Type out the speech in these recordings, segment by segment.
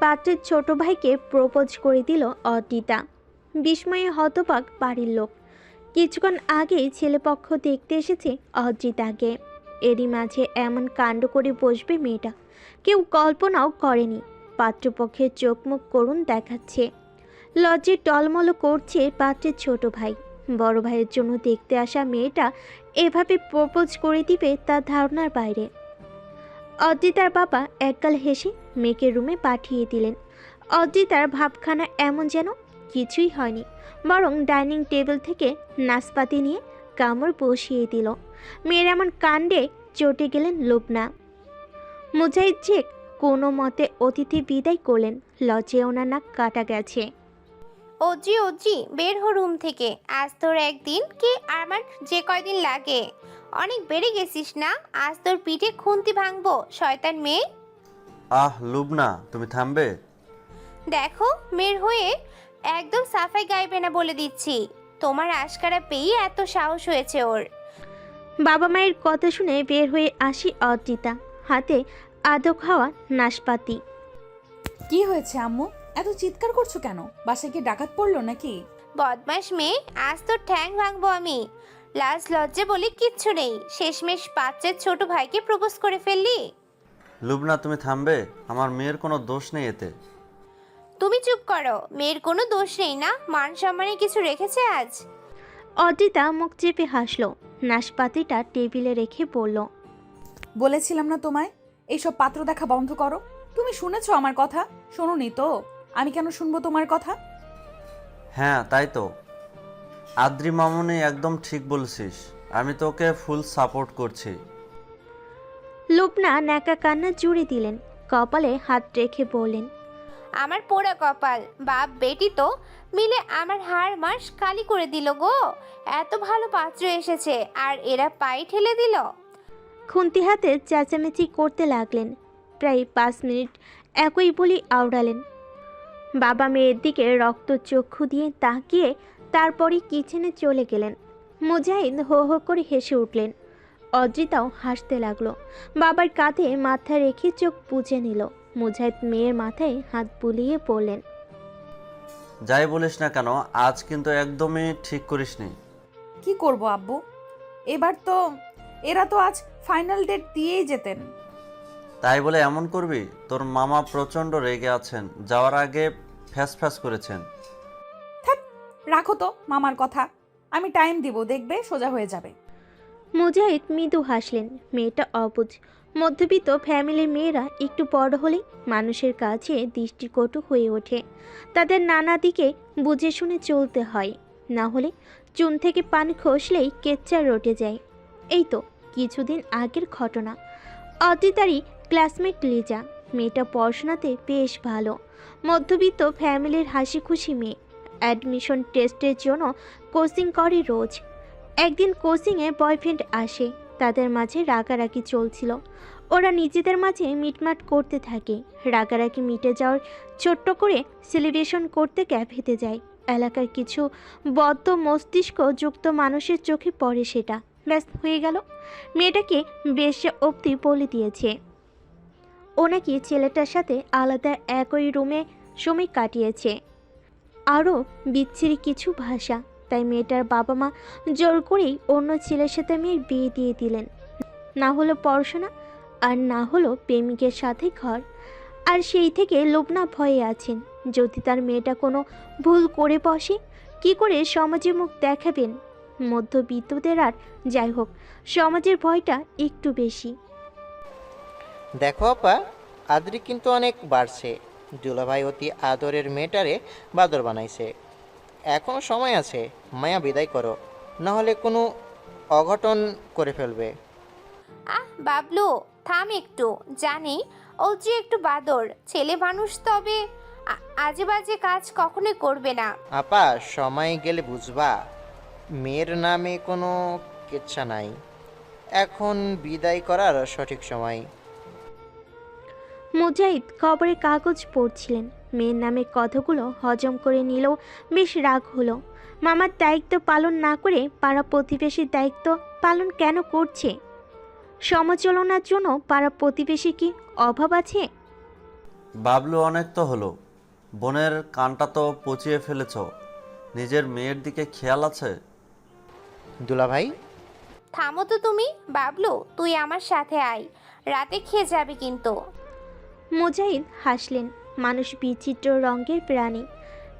পাত্রের ছোট ভাইকে প্রপোজ করে দিল অর্টিতা। বিস্ময়ে হতবাক বাড়ির লোক। কিছুক্ষণ আগেই ছেলেপক্ষ দেখতে এসেছে অর্জিতাকে। এরই মাঝে এমন কাণ্ড করে বসবে মেয়েটা কেউ কল্পনাও করেনি। পাত্রপক্ষের চোখ মুখ করুণ দেখাচ্ছে। লজ্জে টলমল করছে পাত্রের ছোট ভাই। বড় ভাইয়ের জন্য দেখতে আসা মেয়েটা এভাবে প্রপোজ করে দিবে তার ধারণার বাইরে। অদ্রিতার বাবা একগাল হেসে মেয়েকে রুমে পাঠিয়ে দিলেন। অদ্রিতার ভাবখানা এমন যেন কিছুই হয়নি, বরং ডাইনিং টেবিল থেকে নাশপাতি নিয়ে কামড় বসিয়ে দিল। মেয়ের এমন কাণ্ডে চটে গেলেন লুবনা। মুজাহিদ শেখ কোনো মতে অতিথি বিদায় করলেন। লজ্জে ওনার নাক কাটা গেছে। অজি অজি বের হো রুম থেকে। আজ তোর একদিন কি আমার যে কয়দিন লাগে। অনেক বেড়ে গেছিস না? আজ তোর পিঠে খুন্তি ভাঙবো শয়তান মেয়ে। লুবনা, তুমি থামবে? দেখো মেয়ের হয়ে একদম সাফাই গাইবে না বলে দিচ্ছি। তোমার আশকারা পেয়ে এত সাহস হয়েছে ওর। বাবা মায়ের কথা শুনে বের হয়ে আসি অদ্রিতা, হাতে আদো খাওয়া নাশপাতি। কি হয়েছে আম্মু, এত চিৎকার করছো কেন? বাসায় কি ডাকাত পড়লো নাকি? বদমাস মেয়ে, আজ তোর ঠ্যাং ভাঙবো আমি। লাজ লজ্জা বলে কিচ্ছু নেই। শেষমেশ পাত্রের ছোট ভাইকে প্রপোজ করে ফেললি। লুবনা, তুমি থামবে? আমার মেয়ের কোনো দোষ নেই এতে। তুমি চুপ করো। মেয়ের কোনো দোষ নেই না? মান সম্মানে কিছু রেখেছে আজ? অদ্রিতা মুখ চেপে হাসলো। নাশপাতিটা টেবিলে রেখে বলল, বলেছিলাম না তোমায় এইসব পাত্র দেখা বন্ধ করো। তুমি শুনেছো আমার কথা? শোনোনি তো? আমি কেন শুনবো তোমার কথা? হ্যাঁ, তাই তো। আদ্রি মামুনি একদম ঠিক বলছিস। আমি তোকে ফুল সাপোর্ট করছি। লুবনা ন্যাকা কান্না জুড়ে দিলেন। কপালে হাত রেখে বললেন, আমার পোড়া কপাল। বাপ বেটি তো মিলে আমার হাড় মাস কালি করে দিল গো। এত ভালো পাত্র এসেছে আর এরা পায়ে ঠেলে দিল। খুন্তি হাতে চেঁচামেচি করতে লাগলেন। প্রায় 5 মিনিট একই বলি আওড়ালেন। বাবা মেয়ের দিকে রক্ত চক্ষু দিয়ে তাকিয়ে তারপরই কিচেনে চলে গেলেন। মুজাহিদ হো হো করে হেসে উঠলেন। অদ্রিতাও হাসতে লাগলো। বাবার কাঁধে মাথা রেখে চোখ বুজে নিল। মুজাহিদ মেয়ের মাথায় হাত বুলিয়ে পড়লেন, যাই বলিস না কেন, আজ কিন্তু একদমই ঠিক করিসনি। কি করব আব্বু, এবার তো এরা তো আজ ফাইনাল ডেট দিয়েই যেতেন। তাই বলে এমন করবি? তোর মামা প্রচণ্ড রেগে আছেন, যাওয়ার আগে ফ্যাস ফ্যাস করেছেন। রাখো তো মামার কথা, আমি টাইম দিব, দেখবে সোজা হয়ে যাবে। মুজাহিদ মৃদু হাসলেন। মেয়েটা অবুঝ। মধ্যবিত্ত ফ্যামিলির মেয়েরা একটু বড় হলেই মানুষের কাছে দৃষ্টিকটু হয়ে ওঠে। তাদের নানা দিকে বুঝে শুনে চলতে হয়, না হলে চুন থেকে পানি খসলেই কেচ্চা রটে যায়। এই তো কিছুদিন আগের ঘটনা। অদ্রিতারই ক্লাসমেট লিজা। মেয়েটা পড়াশোনাতে বেশ ভালো। মধ্যবিত্ত ফ্যামিলির হাসি খুশি মেয়ে। অ্যাডমিশন টেস্টের জন্য কোচিং করে রোজ। একদিন কোচিংয়ে বয়ফ্রেন্ড আসে। তাদের মাঝে রাগারাগি চলছিল। ওরা নিজেদের মাঝে মিটমাট করতে থাকে। রাগারাগি মিটে যাওয়ার ছোট্ট করে সেলিব্রেশন করতে ক্যাফেতে যায়। এলাকার কিছু বদ্ধ মস্তিষ্ক যুক্ত মানুষের চোখে পড়ে সেটা। ব্যস্ত হয়ে গেল। মেয়েটাকে বেশ অবধি বলে দিয়েছে ও নাকি ছেলেটার সাথে আলাদা একই রুমে সময় কাটিয়েছে। আরও বিচ্ছিরি কিছু ভাষা। তাই মেয়েটার বাবা মা জোর করেই অন্য ছেলের সাথে মেয়ের বিয়ে দিয়ে দিলেন। না হলো পড়াশোনা, আর না হলো প্রেমিকের সাথে ঘর। আর সেই থেকে লুবনা ভয়ে আছেন, যদি তার মেয়েটা কোনো ভুল করে বসে কি করে সমাজে মুখ দেখাবেন। মধ্যবিত্তদের আর যাই হোক, সমাজের ভয়টা একটু বেশি। দেখো আপা, আদ্রি কিন্তু অনেক বাড়ছে। দুলাভাই অতি আদরের মেয়েটারে বাদর বানাইছে। এখনো সময় আছে, মায়া বিদায় করো, না হলে কোনো অঘটন করে ফেলবে। বাবলু থাম একটু। জানি ও যে একটু বাদর ছেলে মানুষ, তবে আজে বাজে কাজ কখনোই করবে না। আপা, সময় গেলে বুঝবা মেয়ের নামে কোনো কেচ্ছা নাই। এখন বিদায় করার সঠিক সময়। মুজাহিদ খবরের কাগজ পড়ছিলেন। মেয়ের নামে কথাগুলো হজম করে নিলেও বেশ রাগ হলো। মামার দায়িত্ব পালন না করে পাড়া প্রতিবেশীর দায়িত্ব পালন কেন করছে? সমালোচনার জন্য পাড়া প্রতিবেশী কি অভাব আছে? বাবলু অনেক তো হলো, বোনের কানটা তো পচিয়ে ফেলেছ, নিজের মেয়ের দিকে খেয়াল আছে? দুলাভাই, থামো তো তুমি। বাবলু, তুই আমার সাথে আয়, রাতে খেয়ে যাবি কিন্তু। মুজাহিদ হাসলেন। মানুষ বিচিত্র রঙের প্রাণী,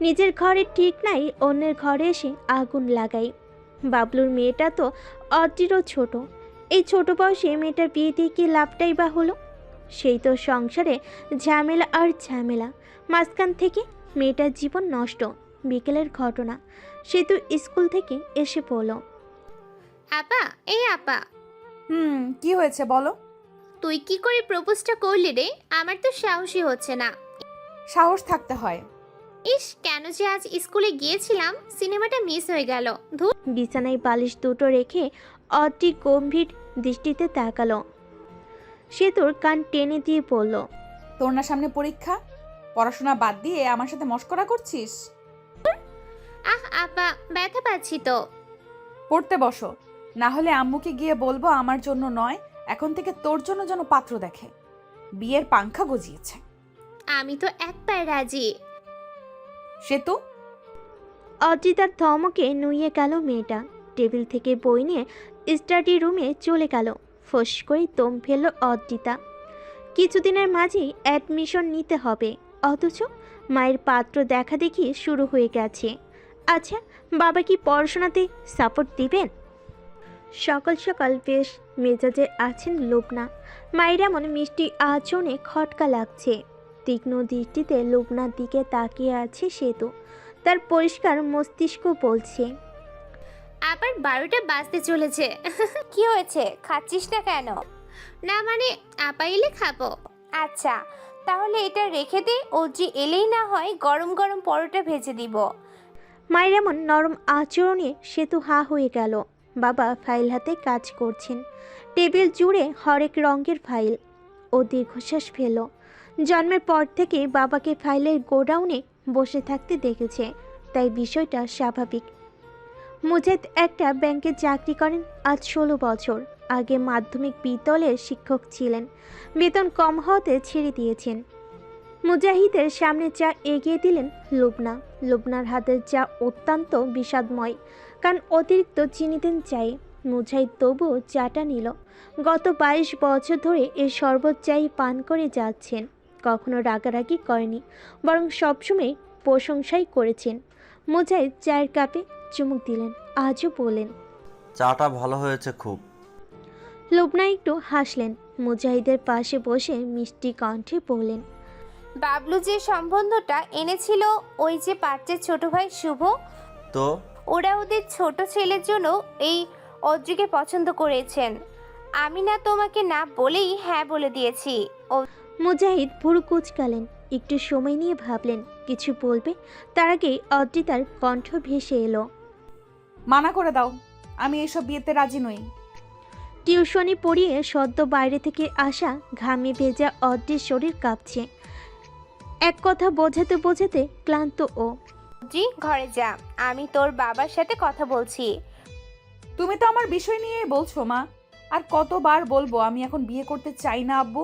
নিজের ঘরে ঠিক নাই, অন্যের ঘরে এসে আগুন লাগাই। বাবলুর মেয়েটা তো অদ্রিরও ছোট। এই ছোট বয়সে মেয়েটার বিয়ে দিয়ে কি লাভটাই বা হলো? সেই তো সংসারে ঝামেলা আর ঝামেলা, মাঝখান থেকে মেয়েটার জীবন নষ্ট। বিকেলের ঘটনা, সে তো স্কুল থেকে এসে পড়ল। আপা, এই আপা, কি হয়েছে বলো? তুই কি করে প্রপোজটা করলি রে? আমার তো সাহসী হচ্ছে না। সাহস থাকতে হয়। ইস, কেন যে আজ স্কুলে গিয়েছিলাম, সিনেমাটা মিস হয়ে গেল। ধুর। বিছানায় বালিশ দুটো রেখে অদ্রি গম্ভীর দৃষ্টিতে তাকালো। সে তোর কান টেনে দিয়ে পড়ল। তোর না সামনে পরীক্ষা, পড়াশোনা বাদ দিয়ে আমার সাথে মশকরা করছিস? আহ আপা, ব্যথা পাচ্ছি তো। পড়তে বসো, না হলে আম্মুকে গিয়ে বলবো আমার জন্য নয়, এখন থেকে তোর জন্য যেন পাত্র দেখে। বিয়ের পাংখা গজিয়েছে। আমি তো এক পায়ে রাজি। সেতু, অদ্রি তার ধমকে নুইয়ে গেল মেয়েটা। টেবিল থেকে বই নিয়ে স্টাডি রুমে চলে গেল। ফোঁস করে দম ফেলল অদ্রিতা। কিছুদিনের মাঝেই অ্যাডমিশন নিতে হবে, অথচ মায়ের পাত্র দেখা দেখি শুরু হয়ে গেছে। আচ্ছা, বাবা কি পড়াশোনাতে সাপোর্ট দিবেন? সকাল সকাল বেশ মেজাজে আছেন লুবনা। মায়ের এমন মিষ্টি আচরণে খটকা লাগছে। তীক্ষ্ণ দৃষ্টিতে লুবনার দিকে তাকিয়ে আছে সেতু। তার পরিষ্কার মস্তিষ্ক বলছে, আবার 12টা বাজতে চলেছে। কি হয়েছে, খাচ্ছিস না কেন? না মানে, আপা এলে খাবো। আচ্ছা, তাহলে এটা রেখে দে, ও যে এলেই না হয় গরম গরম পরোটা ভেজে দিব। মায়ের এমন নরম আচরণে সেতু হা হয়ে গেল। বাবা ফাইল হাতে কাজ করছেন, টেবিল জুড়ে হরেক রঙের ফাইল। ও দীর্ঘশ্বাস ফেল। জন্মের পর থেকে বাবাকে ফাইলের গোডাউনে বসে থাকতে দেখেছে, তাই বিষয়টা স্বাভাবিক। মুজাহিদ একটা ব্যাংকে চাকরি করেন আজ 16 বছর। আগে মাধ্যমিক বিদ্যালয়ের শিক্ষক ছিলেন, বেতন কম হওয়াতে ছেড়ে দিয়েছেন। মুজাহিদের সামনে চা এগিয়ে দিলেন লুবনা। লুবনার হাতের চা অত্যন্ত বিষাদময়, কারণ অতিরিক্ত চিনি দেন চায়ে। মুজাহিদ তবুও চাটা নিল। গত 22 বছর ধরে এই শরবত চাই পান করে যাচ্ছেন। কখনো রাগারাগি করেনি, বরং সবসময় প্রশংসাই করেছেন। মুজাহিদ চায়ের কাপে চুমুক দিলেন, আজও বলেন, চাটা ভালো হয়েছে খুব। লুবনা একটু হাসলেন। মুজাহিদের পাশে বসে মিষ্টি কণ্ঠে বললেন, বাবলু যে সম্বন্ধটা এনেছিল, ওই যে পাত্রের ছোট ভাই শুভ, তো ওরা ওদের ছোট ছেলের জন্য এই অদ্রিকে পছন্দ করেছেন। আমি না তোমাকে না বলেই হ্যাঁ বলে দিয়েছি। ও মুজাহিদ ভুরু কুঁচকালেন। একটু সময় নিয়ে ভাবলেন কিছু বলবে, তার আগেই অদ্রিতার কণ্ঠ ভেসে এলো, মানা করে দাও, আমি এইসব বিয়েতে রাজি নই। টিউশনি পড়িয়ে সদ্য বাইরে থেকে আসা ঘামে ভেজা অদ্রির শরীর কাঁপছে। এক কথা বোঝাতে বোঝাতে ক্লান্ত ও। অদ্রি, ঘরে যা, আমি তোর বাবার সাথে কথা বলছি। তুমি তো আমার বিষয় নিয়ে বলছো মা, আর কতবার বলবো আমি এখন বিয়ে করতে চাই না আব্বু?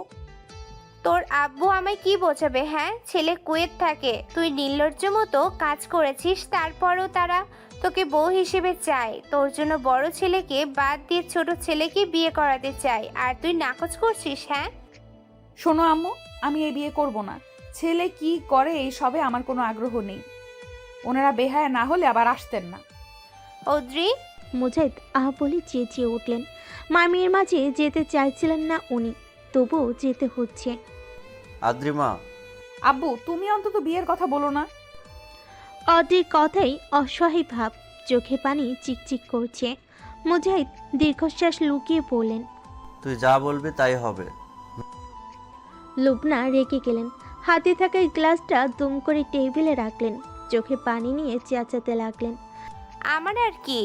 তোর আব্বু আমায় কি বোঝাবে? হ্যাঁ, ছেলে কুয়েত থাকে, তুই নির্লজ্জ মতো কাজ করেছিস, তারপরও তারা তোকে বউ হিসেবে চায়। তোর জন্য বড় ছেলেকে বাদ দিয়ে ছোট ছেলেকে বিয়ে করাতে চায়, আর তুই নাকচ করছিস। হ্যাঁ, শোনো আম্মু, আমি এই বিয়ে করব না। ছেলে কি করে এই সবে আমার কোনো আগ্রহ নেই। ওনারা বেহায়া না হলে আবার আসতেন না। অদ্রি। মুজাহিদ বলে চেঁচিয়ে উঠলেন। মামির মাঝে যেতে চাইছিলেন না উনি, তবুও যেতে হচ্ছে। আদ্রিমা, আব্বু, তুমি অন্তত বিয়ের কথা বলো না। অদ্রির কথাই অসহায় ভাব, চোখে পানি চিকচিক করছে। মুজাহিদ দীর্ঘশ্বাস লুকিয়ে বললেন, তুই যা বলবি তাই হবে। লুবনা রেগে গেলেন। হাতে থাকা গ্লাসটা দুম করে টেবিলে রাখলেন, চোখে পানি নিয়ে চেঁচাতে লাগলেন, আমার আর কি?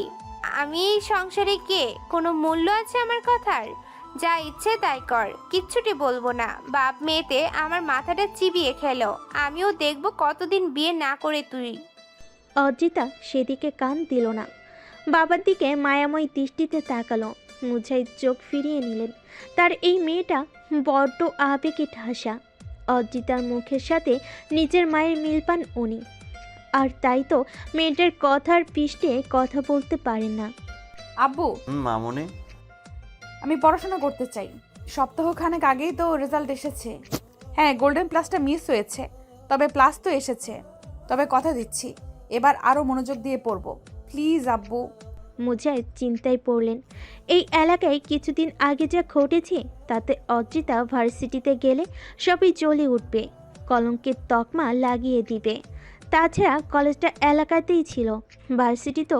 আমি এই সংসারে কে? কোনো মূল্য আছে আমার কথার? যা ইচ্ছে তাই কর, কিচ্ছুটি বলবো না। বাপ মেয়েতে আমার মাথাটা চিবিয়ে খেলো। আমিও দেখবো কতদিন বিয়ে না করে তুই। অর্জিতা সেদিকে কান দিল না। বাবার দিকে মায়াময় দৃষ্টিতে তাকালো। মুজাহিদ চোখ ফিরিয়ে নিলেন। তার এই মেয়েটা বড্ড আবেগে ঠাসা। অর্জিতার মুখের সাথে নিজের মায়ের মিল পান উনি। আর তাই তো মেয়েটার কথার পৃষ্ঠে কথা বলতে পারেন না। আব্বু, মামুনি। আমি পড়াশোনা করতে চাই। সপ্তাহখানেক আগেই তো রেজাল্ট এসেছে। হ্যাঁ, গোল্ডেন প্লাসটা মিস হয়েছে, তবে প্লাস তো এসেছে। তবে কথা দিচ্ছি, এবার আরও মনোযোগ দিয়ে পড়ব। প্লিজ আব্বু। মুজাহিদ চিন্তায় পড়লেন। এই এলাকায় কিছুদিন আগে যা ঘটেছে তাতে অর্জিতা ভার্সিটিতে গেলে সবই জ্বলে উঠবে, কলঙ্কের তকমা লাগিয়ে দিবে। তাছাড়া কলেজটা এলাকাতেই ছিল, ভার্সিটি তো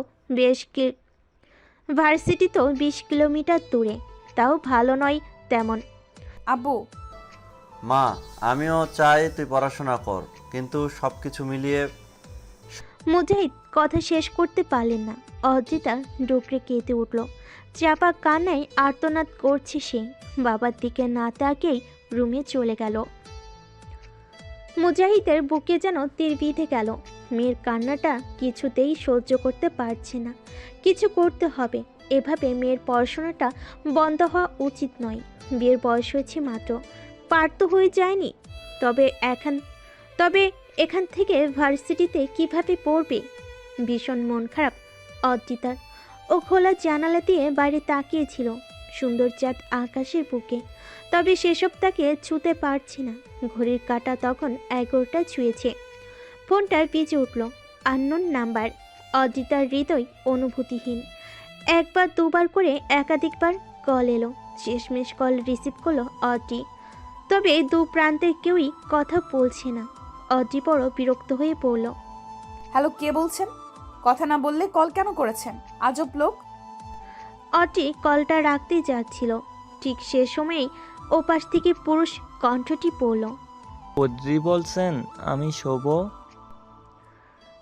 ভার্সিটি তো 20 কিলোমিটার দূরে, তাও ভালো নয় তেমন। আব্বু, মা, আমিও চাই তুই পড়াশোনা কর, কিন্তু সব কিছু মিলিয়ে মুজাহিদ কথা শেষ করতে পারলেন না। অর্জিতা ডুকরে কেঁদে উঠল। চাপা কান্নায় আর্তনাদ করছে সে। বাবার দিকে না তাকিয়েই রুমে চলে গেল। মুজাহিদের বুকে যেন তীর বিঁধে গেল। মেয়ের কান্নাটা কিছুতেই সহ্য করতে পারছে না। কিছু করতে হবে। এভাবে মেয়ের পড়াশোনাটা বন্ধ হওয়া উচিত নয়। বিয়ের বয়স হয়েছে মাত্র, পার তো হয়ে যায়নি। তবে এখান থেকে ভার্সিটিতে কিভাবে পড়বে? ভীষণ মন খারাপ অর্জিতার। ও খোলা জানালা দিয়ে বাইরে তাকিয়েছিল সুন্দর চাঁদ আকাশের বুকে, তবে সেসব তাকে ছুঁতে পারছে না। ঘড়ির কাঁটা তখন 11টা ছুঁয়েছে। ফোনটা বেজে উঠল। Unknown number. অর্জিতার হৃদয় অনুভূতিহীন। একবার দুবার করে একাধিকবার কল এলো। শেষমেশ কল রিসিভ করলো অর্জি। তবে দু প্রান্তের কেউই কথা বলছে না। অর্জি বড় বিরক্ত হয়ে পড়ল। হ্যালো, কে বলছেন? কথা না বললে কল কেন করেছেন? আজব লোক। অর্জি কলটা রাখতে যাচ্ছিল, ঠিক সে সময়েই ওপাশ থেকে পুরুষ কণ্ঠটি পড়ল। বদ্রি বলছেন? আমি শোভ।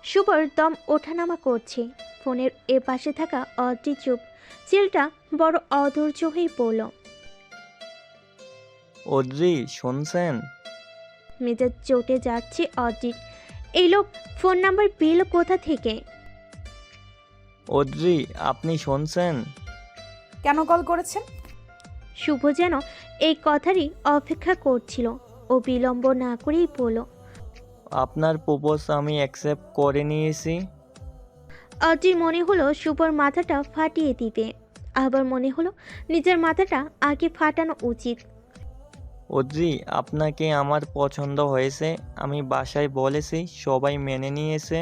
শুভর দম ওঠানামা করছে। ফোনের এ পাশে থাকা অর্জি চুপ। ছেলেটা বড় অধৈর্য হয়ে পড়ল। অদ্রি শুনছেন? মেজাজ চটে যাচ্ছে অর্জির। এই লোক ফোন নাম্বার পেল কোথা থেকে? অদ্রি, আপনি শুনছেন? কেন কল করেছেন? শুভ যেন এই কথারই অপেক্ষা করছিল। ও বিলম্ব না করেই বলল। আপনার প্রপোজ আমি অ্যাকসেপ্ট করে নিয়েছি। অর্জির মনে হলো শুভর মাথাটা ফাটিয়ে দিবে, আবার মনে হলো নিজের মাথাটা আগে ফাটানো উচিত। অদ্রি, আপনাকে আমার পছন্দ হয়েছে। আমি বাসায় বলেছি, সবাই মেনে নিয়েছে।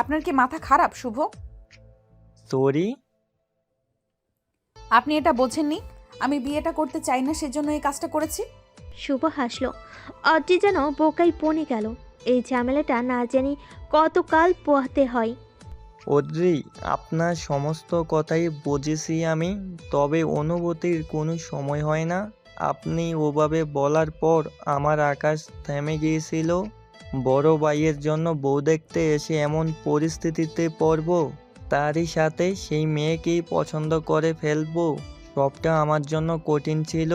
আপনার কি মাথা খারাপ শুভ? সরি। আপনি এটা বোঝেননি? আমি বিয়েটা করতে চাই না, সেজন্য এই কাজটা করেছি। শুভ হাসলো। অর্জি যেন বোকাই বনে গেল। এই ঝামেলাটা না জানি কতকাল পোহাতে হয়। অদ্রি, আপনার সমস্ত কথাই বুঝেছি আমি, তবে অনুভূতির কোনো সময় হয় না। আপনি ওভাবে বলার পর আমার আকাশ থেমে গিয়েছিল। বড় ভাইয়ের জন্য বউ দেখতে এসে এমন পরিস্থিতিতে পড়ব, তারই সাথে সেই মেয়েকেই পছন্দ করে ফেলবো, সবটা আমার জন্য কঠিন ছিল।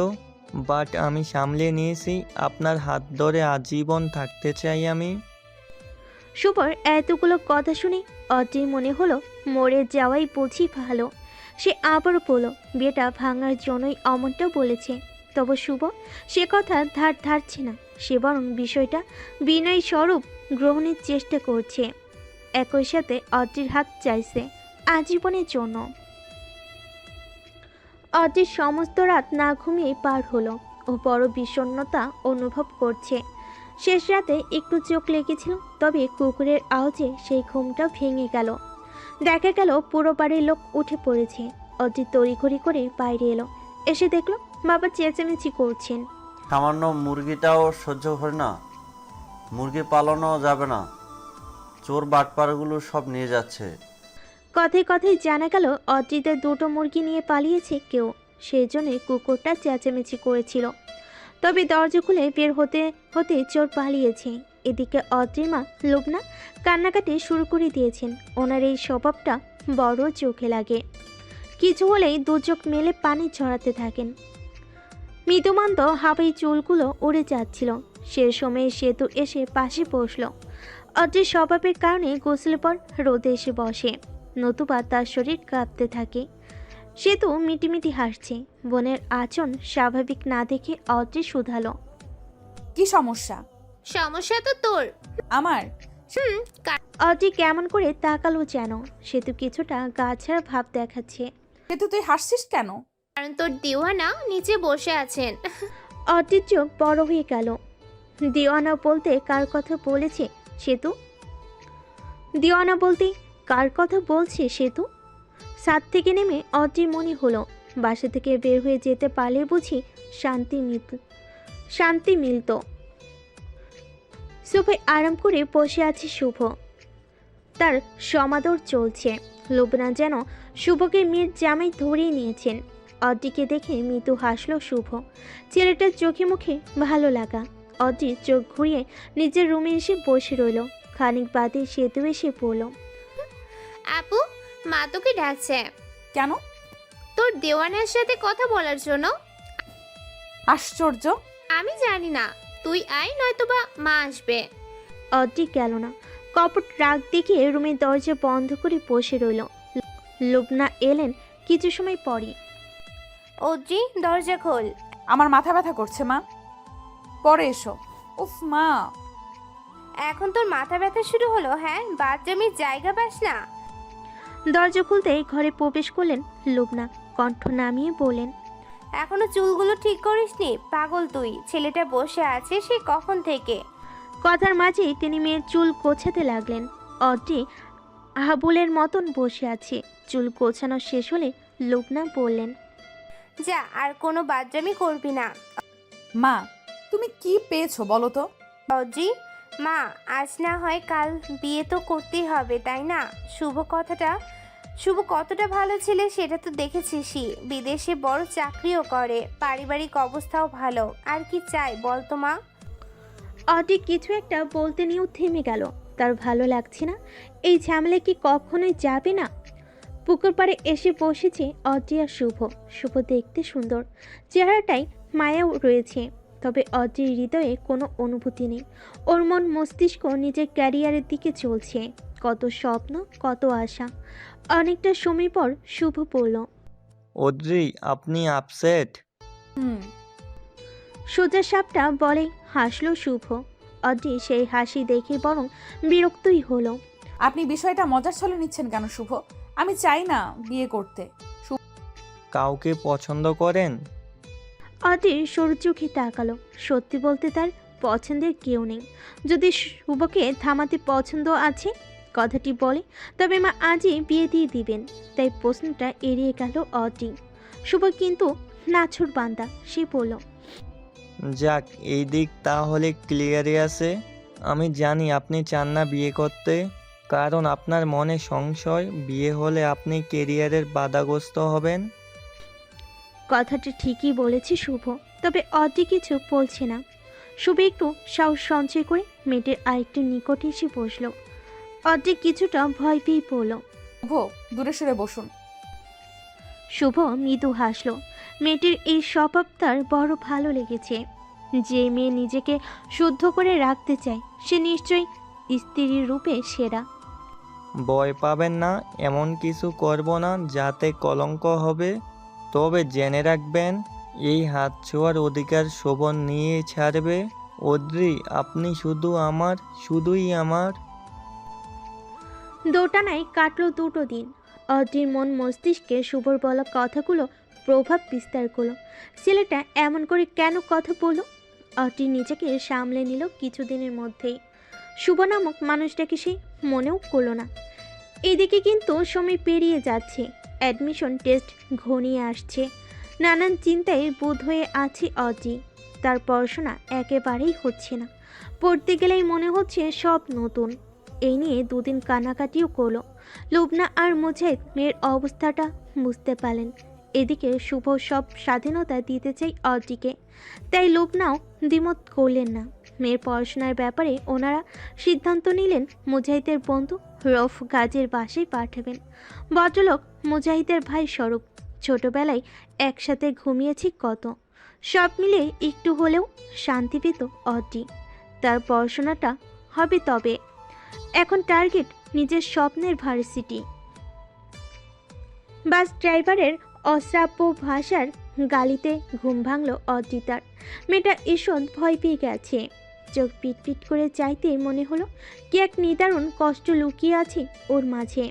বাট আমি সামলে নিয়েছি। আপনার হাত ধরে আজীবন থাকতে চাই আমি। শুভর এতগুলো কথা শুনে অর্জির মনে হলো মরে যাওয়াই বুঝি ভালো। সে আবারও বলল বিয়েটা ভাঙার জন্যই অমনটা বলেছে। তবে শুভ সে কথা ধারছে না। সে বরং বিষয়টা বিনয় স্বরূপ গ্রহণের চেষ্টা করছে। একই সাথে অর্জির হাত চাইছে আজীবনের জন্য। অর্জির সমস্ত রাত না ঘুমিয়ে পার হলো। ও বড় বিষণ্ণতা অনুভব করছে। শেষ রাতে একটু চোখ লেগেছিল, তবে কুকুরের আওয়াজে সেই ঘুমটা ভেঙে গেল। দেখা গেল পুরো বাড়ির লোক উঠে পড়েছে। অর্জি তড়িঘড়ি করে বাইরে এলো। এসে দেখলো বাবা চেঁচামেচি করছেন। সামান্য মুরগিটাও সহ্য হয় না? মুরগি পালানো যাবে না? চোর বাটপারগুলো সব নিয়ে যাচ্ছে। কথায় কথায় জানা গেল অর্জিদের দুটো মুরগি নিয়ে পালিয়েছে কেউ, সেই জন্যই কুকুরটা চেঁচামেচি করেছিল। তবে দরজা খুলে বের হতে হতে চোর পালিয়েছে। এদিকে অর্জির মা লুবনা কান্নাকাটি শুরু করে দিয়েছেন। ওনার এই স্বভাবটা বড় চোখে লাগে। কিছু হলেই দু চোখ মেলে পানি ঝরাতে থাকেন। মৃদুমন্দ হাওয়াই চুলগুলো উড়ে যাচ্ছিল। সে সময় সেতু এসে পাশে বসল। অর্জির স্বভাবের কারণে গোসলের পর রোদে এসে বসে, নতুবা তার শরীর কাঁপতে থাকে। সেতু মিটিমিটি হাসছে। বোনের আচরণ স্বাভাবিক না দেখে অর্জি শুধালো। কি সমস্যা? সমস্যা তো তোর। আমার? অদ্রি কেমন করে তাকালো যেন, সে তো কিছুটা গাছাড়া ভাব দেখাচ্ছে। কিন্তু তুই হাসছিস কেন? কারণ তোর দিওয়ানা নিচে বসে আছেন। অদ্রির চোখ বড় হয়ে গেল। দিওয়ানা বলতে কার কথা বলেছে সেতু? দিওয়ানা বলতে কার কথা বলছে সেতু? ছাদ থেকে নেমে অদ্রির মনে হলো বাসা থেকে বের হয়ে যেতে পারলে বুঝি শান্তি মিলত। সোফায় আরাম করে বসে আছে শুভ, তার সমাদর চলছে। লোবনা যেন শুভকে মেয়ের জামাই ধরিয়ে নিয়েছেন। অদ্রিকে দেখে মৃদু হাসলো শুভ, ছেলেটার চোখে মুখে ভালো লাগা। অদ্রি চোখ ঘুরিয়ে নিজের রুমে এসে বসে রইল। খানিক বাদে সেতু এসে পড়ল। আপু, মা তোকে ডাকছে কেন? তোর দেওয়ানের সাথে কথা বলার জন্য। আশ্চর্য! আমি জানি না, তুই আয়, নয়তোবা মা আসবে। অদ্রি গেল না। কপট রাগ দেখিয়ে রুমের দরজা বন্ধ করে বসে রইল। লোবনা এলেন কিছু সময় পরই। অদ্রি, দরজা খোল। আমার মাথা ব্যথা করছে মা, পরে এসো। উফ মা! এখন তোর মাথা ব্যথা শুরু হলো? হ্যাঁ, বাথরুমের জায়গা পাস না? দরজা খুলতেই ঘরে প্রবেশ করলেন লোবনা, কণ্ঠ নামিয়ে বললেন, এখনো চুলগুলো ঠিক করিসনি? পাগল তুই, ছেলেটা বসে আছে সে কখন থেকে। কথার মাঝেই তিনি মেয়ের চুল গোছাতে লাগলেন। অদ্রি আহাবুলের মতন বসে আছে। চুল গোছানো শেষ হলে লোবনা বললেন, যা, আর কোনো বাদরামি করবি না। মা, তুমি কি পেয়েছো বলো তো? অদ্রি, মা, আজ না হয় কাল বিয়ে তো করতেই হবে, তাই না? শুভ কতটা ভালো ছেলে সেটা তো দেখেছিসই। বিদেশে বড় চাকরিও করে, পারিবারিক অবস্থাও ভালো। আর কি চাই বল তো মা? অদ্রি কিছু একটা বলতে নিয়েও থেমে গেল। তার ভালো লাগছে না। এই ঝামেলা কি কখনোই যাবে না? পুকুর পাড়ে এসে বসেছে অদ্রি আর শুভ। শুভ দেখতে সুন্দর, চেহারাটাই মায়াও রয়েছে। তবে অদ্রির হৃদয়ে কোনো অনুভূতি নেই। ওর মন মস্তিষ্ক নিজের ক্যারিয়ারের দিকে চলছে। কত স্বপ্ন, কত আশা। অনেকটা সময় পর শুভ বলল, অদ্রি, আপনি আপসেট? হুম। সোজা সাপটা বলে হাসলো শুভ। অদ্রি সেই হাসি দেখে বরং বিরক্তই হলো। আপনি বিষয়টা মজার ছলে নিচ্ছেন কেন শুভ? আমি চাই না বিয়ে করতে। কাউকে পছন্দ করেন? অদ্রি সরু চোখে তাকালো। সত্যি বলতে তার পছন্দের কেউ নেই। যদি শুভকে থামাতে পছন্দ আছে কথাটি বলে, তবে মা আজই বিয়ে দিয়ে দিবেন। তাই প্রশ্নটা এড়িয়ে গেল অদ্রি। শুভ কিন্তু নাছর বান্দা, সে বলল, যাক, এই দিক তাহলে ক্লিয়ারই আছে। আমি জানি আপনি চান না বিয়ে করতে, কারণ আপনার মনে সংশয় বিয়ে হলে আপনি কেরিয়ারের বাধাগ্রস্ত হবেন। কথাটা ঠিকই বলেছে শুভ। তবে অদ্রি কিছু বলছে না। শুভ একটু সাহস সঞ্চয় করে মেয়েটির আরেকটু নিকটে এসে বসলো। অদ্রি কিছুটা ভয় পেয়ে পড়ল। শুভ, দূরে সরে বসুন। শুভ মৃদু হাসলো। মেয়েটির এই স্বভাব তার বড় ভালো লেগেছে। যে মেয়ে নিজেকে শুদ্ধ করে রাখতে চায় সে নিশ্চয়ই স্ত্রীর রূপে সেরা। ভয় পাবেন না, এমন কিছু করব না যাতে কলঙ্ক হবে। তবে জেনে রাখবেন, এই হাত ছোঁয়ার অধিকার শোভন নিয়ে ছাড়বে। অদ্রি, আপনি শুধু আমার, শুধুই আমার। দোটানায় কাটলো 2টো দিন। অদ্রির মন মস্তিষ্কে শুভর বলা কথাগুলো প্রভাব বিস্তার করলো। ছেলেটা এমন করে কেন কথা বলল? অদ্রি নিজেকে সামলে নিল কিছুদিনের মধ্যেই। শুভ নামক মানুষটাকে সে মনেও করলো না। এদিকে কিন্তু সময় পেরিয়ে যাচ্ছে। অ্যাডমিশন টেস্ট ঘনিয়ে আসছে। নানান চিন্তায় বোধ হয়ে আছে অদ্রি। তার পড়াশোনা একেবারেই হচ্ছে না। পড়তে গেলেই মনে হচ্ছে সব নতুন। এই নিয়ে 2 দিন কানাকাটিও করলো। লুবনা আর মুজাহিদ মেয়ের অবস্থাটা বুঝতে পারলেন। এদিকে শুভ সব স্বাধীনতা দিতে চাই অদ্রিকে, তাই লুবনাও দ্বিমত করলেন না। মেয়ের পড়াশোনার ব্যাপারে ওনারা সিদ্ধান্ত নিলেন মুজাহিদের বন্ধু রফ গাজীর বাসায় পাঠাবেন। ভদ্রলোক মুজাহিদের ভাই স্বরূপ। ছোটবেলায় একসাথে ঘুমিয়েছি কত। সব মিলে একটু হলেও শান্তি পেত অদ্রি। তার পড়াশোনাটা হবে, তবে এখন টার্গেট নিজের স্বপ্নের ভার্সিটি। বাস ড্রাইভারের অশ্রাব্য ভাষার গালিতে ঘুম ভাঙলো অদ্রিতার। মেয়েটা ঈষৎ ভয় পেয়ে গেছে। চোখ পিটপিট করে চাইতে মনে হলো কি এক নিদারুণ কষ্ট লুকিয়ে আছে ওর মাঝে।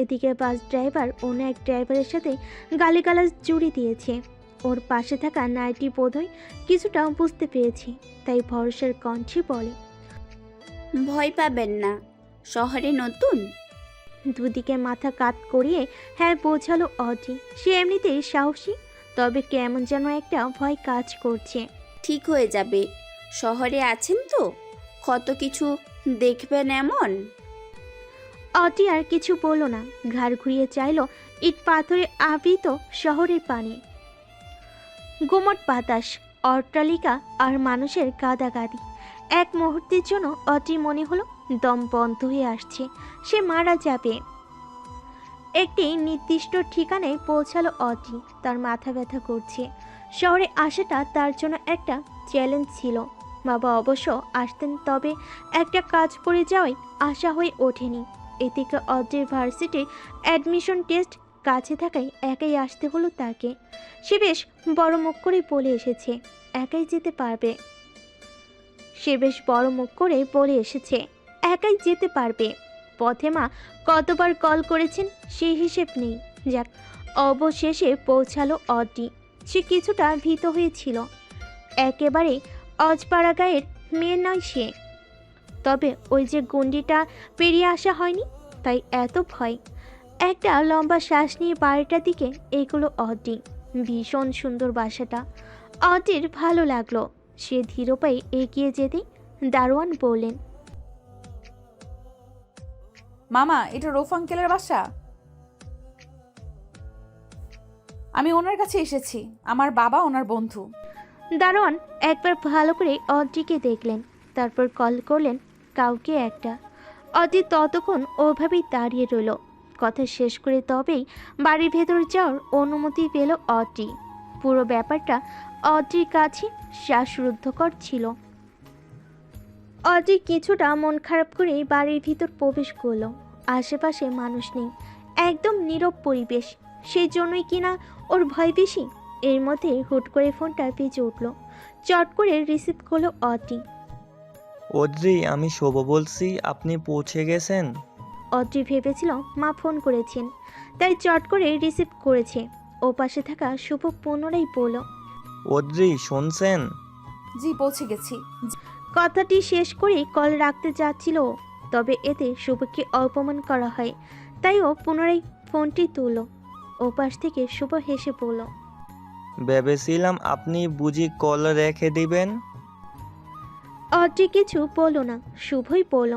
এদিকে বাস ড্রাইভার অন্য এক ড্রাইভারের সাথে গালিগালাজ জুড়ে দিয়েছে। ওর পাশে থাকা নাইটি বোধহয় কিছুটা বুঝতে পেরেছে, তাই ভরসার কণ্ঠে বলে, ভয় পাবেন না, শহরে নতুন। দুদিকে মাথা কাত করিয়ে হ্যাঁ বোঝালো অডি। সে এমনিতেই সাহসী, তবে কেমন যেন একটা ভয় কাজ করছে। ঠিক হয়ে যাবে, শহরে আছেন তো, কত কিছু দেখবেন এমন। অডি আর কিছু বলল না, ঘাড় ঘুরিয়ে চাইলো ইট পাথরে আবৃত শহরের পানি। গুমট বাতাস, অট্টালিকা আর মানুষের গাদাগাদি। এক মুহূর্তের জন্য অডি মনে হলো দম বন্ধ হয়ে আসছে, সে মারা যাবে। একটি নির্দিষ্ট ঠিকানায় পৌঁছালো অডি। তার মাথা ব্যথা করছে। শহরে আসাটা তার জন্য একটা চ্যালেঞ্জ ছিল। বাবা অবশ্য আসতেন, তবে একটা কাজ পড়ে যাওয়ায় আশা হয়ে ওঠেনি। এদিকে অড্রির ভার্সিটির অ্যাডমিশন টেস্ট কাছে থাকায় একাই আসতে হলো তাকে। সে বেশ বড় মুখ করে বলে এসেছে একাই যেতে পারবে। একাই যেতে পারবে। পথে মা কতবার কল করেছেন সেই হিসেব নেই। যাক, অবশেষে পৌঁছালো অডি। সে কিছুটা ভীত হয়েছিল। একেবারে অজপাড়া গায়ের মেয়ে নয় সে, তবে ওই যে গণ্ডিটা পেরিয়ে আসা হয়নি, তাই এত ভয়। একটা লম্বা শ্বাস নিয়ে বাড়িটার দিকে এগুলো অডি। ভীষণ সুন্দর বাসাটা। অডির ভালো লাগলো। সে ধীর পায়ে এগিয়ে যেতেই দারোয়ান বললেন, মামা, এটা রৌফ আঙ্কেলের বাসা? আমি ওনার কাছে এসেছি, আমার বাবা ওনার বন্ধু। দারোয়ান একবার ভালো করে অডিকে দেখলেন, তারপর কল করলেন কাউকে একটা। অদি ততক্ষণ ওভাবেই দাঁড়িয়ে রইল। কথা শেষ করে তবেই বাড়ির ভেতর যাওয়ার অনুমতি পেল অডি। পুরো ব্যাপারটা অডির কাছে শ্বাসরুদ্ধকর ছিল। অডি কিছুটা মন খারাপ করে বাড়ির ভিতর প্রবেশ করলো। আশেপাশে মানুষ নেই, একদম নীরব পরিবেশ। সেই জন্যই কিনা ওর ভয় বেশি। এর মধ্যে হুট করে ফোনটা বেজে উঠল। চট করে রিসিভ করলো অডি। অদ্রি, আমি শুভ বলছি, আপনি পৌঁছে গেছেন? অডি ভেবেছিল মা ফোন করেছেন, তাই চট করে রিসিভ করেছে। ও পাশে থাকা শুভ পুনরায় বলল, অদ্রি শুনছেন? জি, পৌঁছে গেছি। কথাটি শেষ করেই কল রাখতে যাচ্ছিল ও। তবে এতে শুভকে অপমান করা হয়, তাই ও পুনরায় ফোনটি তুলল। ও পাশ থেকে শুভ হেসে বলল, ভেবেছিলাম আপনি বুঝি কল রেখে দিবেন। অডি কিছু বলল না, শুভই বলল,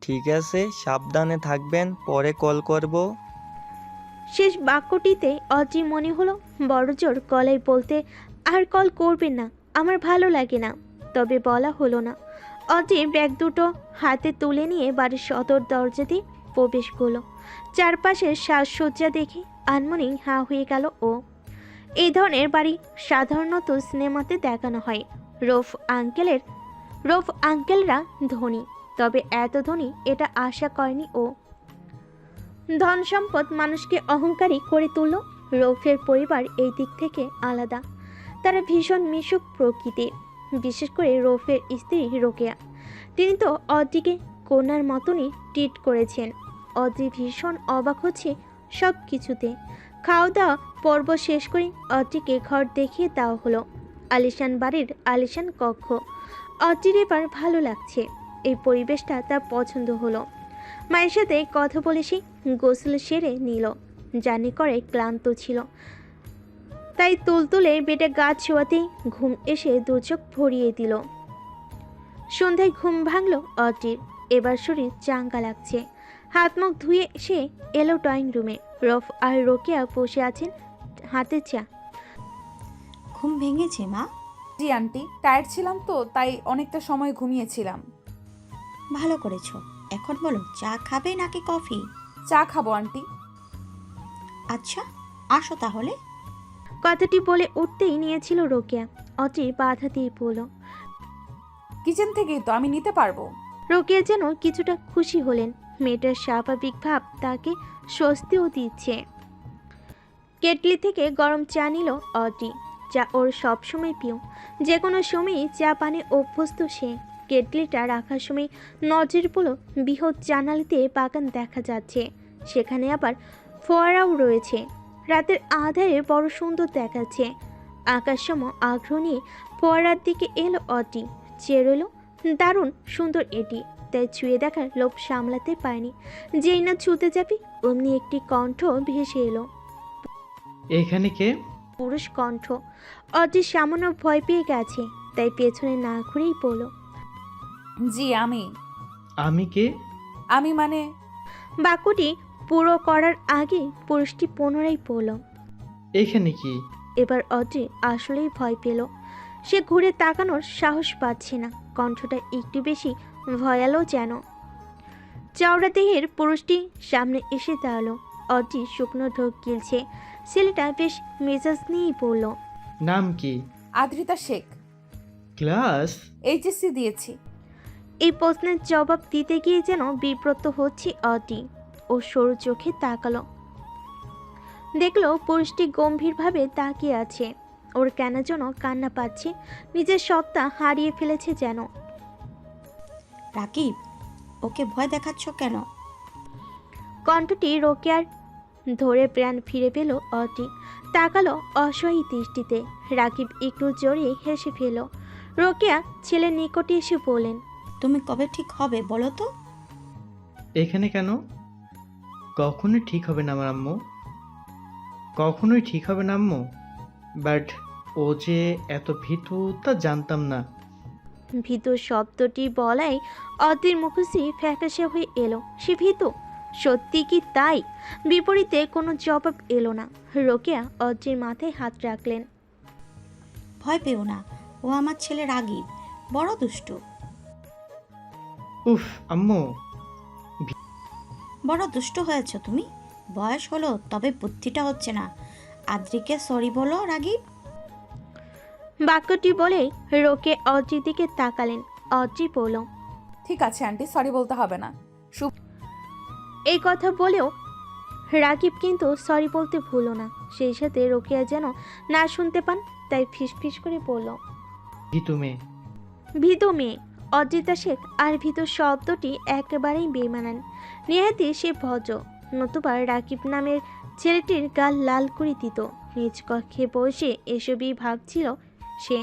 ঠিক আছে, সাবধানে থাকবেন, পরে কল করব। শেষ বাক্যটিতে অডি মনে হলো বড়জোর গলায় বলতে, আর কল করবেন না, আমার ভালো লাগে না। তবে বলা হলো না। অডি ব্যাগ দুটো হাতে তুলে নিয়ে বাড়ির সদর দরজা দিয়ে প্রবেশ করলো। চারপাশের সাজসজ্জা দেখে আনমনেই হাঁ হয়ে গেল ও। এই ধরনের বাড়ি সাধারণত সিনেমাতে দেখানো হয়। রৌফ আঙ্কেলরা ধনী, তবে এত ধনী এটা আশা করেনি ও। ধন সম্পদ মানুষকে অহংকারী করে তুলল। রৌফের পরিবার এই দিক থেকে আলাদা। তারা ভীষণ মিশুক প্রকৃতির, বিশেষ করে রৌফের স্ত্রী রোকেয়া। তিনি তো অদ্রিকে কন্যার মতনই ট্রিট করেছেন। অদ্রি ভীষণ অবাক হচ্ছে সব কিছুতে। খাওয়া দাওয়া পর্ব শেষ করে অদ্রিকে ঘর দেখিয়ে দেওয়া হলো। আলিশান বাড়ির আলিশান কক্ষ। অদ্রির এবার ভালো লাগছে। এই পরিবেশটা তার পছন্দ হলো। মায়ের সাথে কথা বলে সে গোসল সেরে নিল। জার্নি করে ক্লান্ত ছিল, তাই তুলতুলে বেডে গা ছোঁয়াতেই ঘুম এসে দুচোখ ভরিয়ে দিল। সন্ধ্যায় ঘুম ভাঙল অদ্রির। এবার শরীর চাঙ্গা লাগছে। হাত মুখ ধুয়ে সে এলো ড্রয়িং রুমে। রৌফ আর রোকেয়া বসে আছেন, হাতে চা। ঘুম ভেঙেছে মা? জি আন্টি, টায়ার্ড ছিলাম তো, তাই অনেকটা সময় ঘুমিয়েছিলাম। ভালো করেছো। এখন বলো, চা খাবে নাকি কফি? চা খাবো আন্টি। আচ্ছা, আসো তাহলে। কথাটি বলে উঠতেই নিয়েছিল রোকেয়া। অদ্রি বাধা দিয়ে বলল, কিচেন থেকেই তো, আমি নিতে পারবো। রোকেয়া যেন কিছুটা খুশি হলেন। মেয়েটার স্বাভাবিক ভাব তাকে স্বস্তিও দিচ্ছে। কেটলি থেকে গরম চা নিল অডি। চা ওর সবসময় প্রিয়, যে কোনো সময়ই চা পানে অভ্যস্ত সে। কেটলিটা রাখার সময় নজর পড়ল বৃহৎ জানালাতে বাগান দেখা যাচ্ছে, সেখানে আবার ফোয়ারাও রয়েছে। রাতের আধারে বড় সুন্দর দেখাচ্ছে। আকাশসম আগ্রহ নিয়ে ফোয়ারার দিকে এলো অডি, চেয়ে রইল। দারুণ সুন্দর এটি, তাই ছুঁয়ে দেখার লোভ সামলাতে পারেনি। যেই না ছুঁতে যাবি অমনি একটি কণ্ঠ ভেসে এলো, এখানে কে? পুরুষ কণ্ঠ। অডি সামান্য ভয় পেয়ে গেছে, তাই পেছনে না ঘুরেই পড়ল। জি আমি। আমি কে? আমি মানে বাক্যটি পুরো করার আগে পুরুষটি পুনরায় পড়ল। এখানে কি? এবার অডি আসলেই ভয় পেল। সে ঘুরে তাকানোর সাহস পাচ্ছে না, কণ্ঠটা একটু বেশি ভয়ালো যেন। চওড়া দেহের পুরুষটি সামনে এসে দাঁড়ালো। অডি শুকনো ঢোক গিলছে। ছেলেটা বেশ মেজাজ নিয়েই পড়ল। নাম কি? আদ্রিতা শেখ। ক্লাস? এইচএসসি দিয়েছি। এই প্রশ্নের জবাব দিতে গিয়ে যেন বিব্রত হচ্ছে অডি। ও সরু চোখে তাকালো, দেখলো পুরুষটি গম্ভীরভাবে তাকিয়ে আছে। ওর কেন যেন কান্না পাচ্ছে, নিজের সত্তা হারিয়ে ফেলেছে যেন। রাকিব, ওকে ভয় দেখাচ্ছ কেন? কণ্ঠটি রোকেয়ার ধরে প্রাণ ফিরে পেল অটি। তাকালো অসহায় দৃষ্টিতে। রাকিব একটু জোরে হেসে ফেল। রোকেয়া ছেলের নিকটে এসে বললেন, তুমি কবে ঠিক হবে বলো তো? এখানে কেন? কখনোই ঠিক হবে না আমার আম্মু, কখনোই ঠিক হবে না আম্মু। বাট ও যে এত ভীতু তা জানতাম না। ভীতু শব্দটি বলাই অতির মুখশ্রী ফ্যাকাশে হয়ে এলো। সে ভীতু? সত্যি কি তাই? বিপরীতে কোনো জবাব এলো না। রোকেয়া অদ্রির মাথায় হাত রাখলেন। ভয় পেও না, ও আমার ছেলে রাগীব, বড় দুষ্টু। উফ আম্মু, বড় দুষ্টু হয়েছ তুমি। বয়স হলো তবে বুদ্ধিটা হচ্ছে না। আদ্রিকে সরি বলো রাগীব। বাক্যটি বলেই রোকে অদ্রির দিকে তাকালেন। অদ্রি বলল, ঠিক আছে আন্টি, সরি বলতে হবে না। এই কথা বলেও রাকিব কিন্তু সরি বলতে ভুলো না। সেই সাথে রোকেয়া যেন না শুনতে পান, তাই ফিসফিস করে বলল, ভীতু মেয়ে। ভীতু মেয়ে? অদ্রিতা শেখ আর ভীতু শব্দটি একেবারেই বেমানান। নেহাতি সে ভদ্র, নতুবা রাকিব নামের ছেলেটির গাল লাল করে দিত। নিজ কক্ষে বসে এসবই ভাবছিল সে।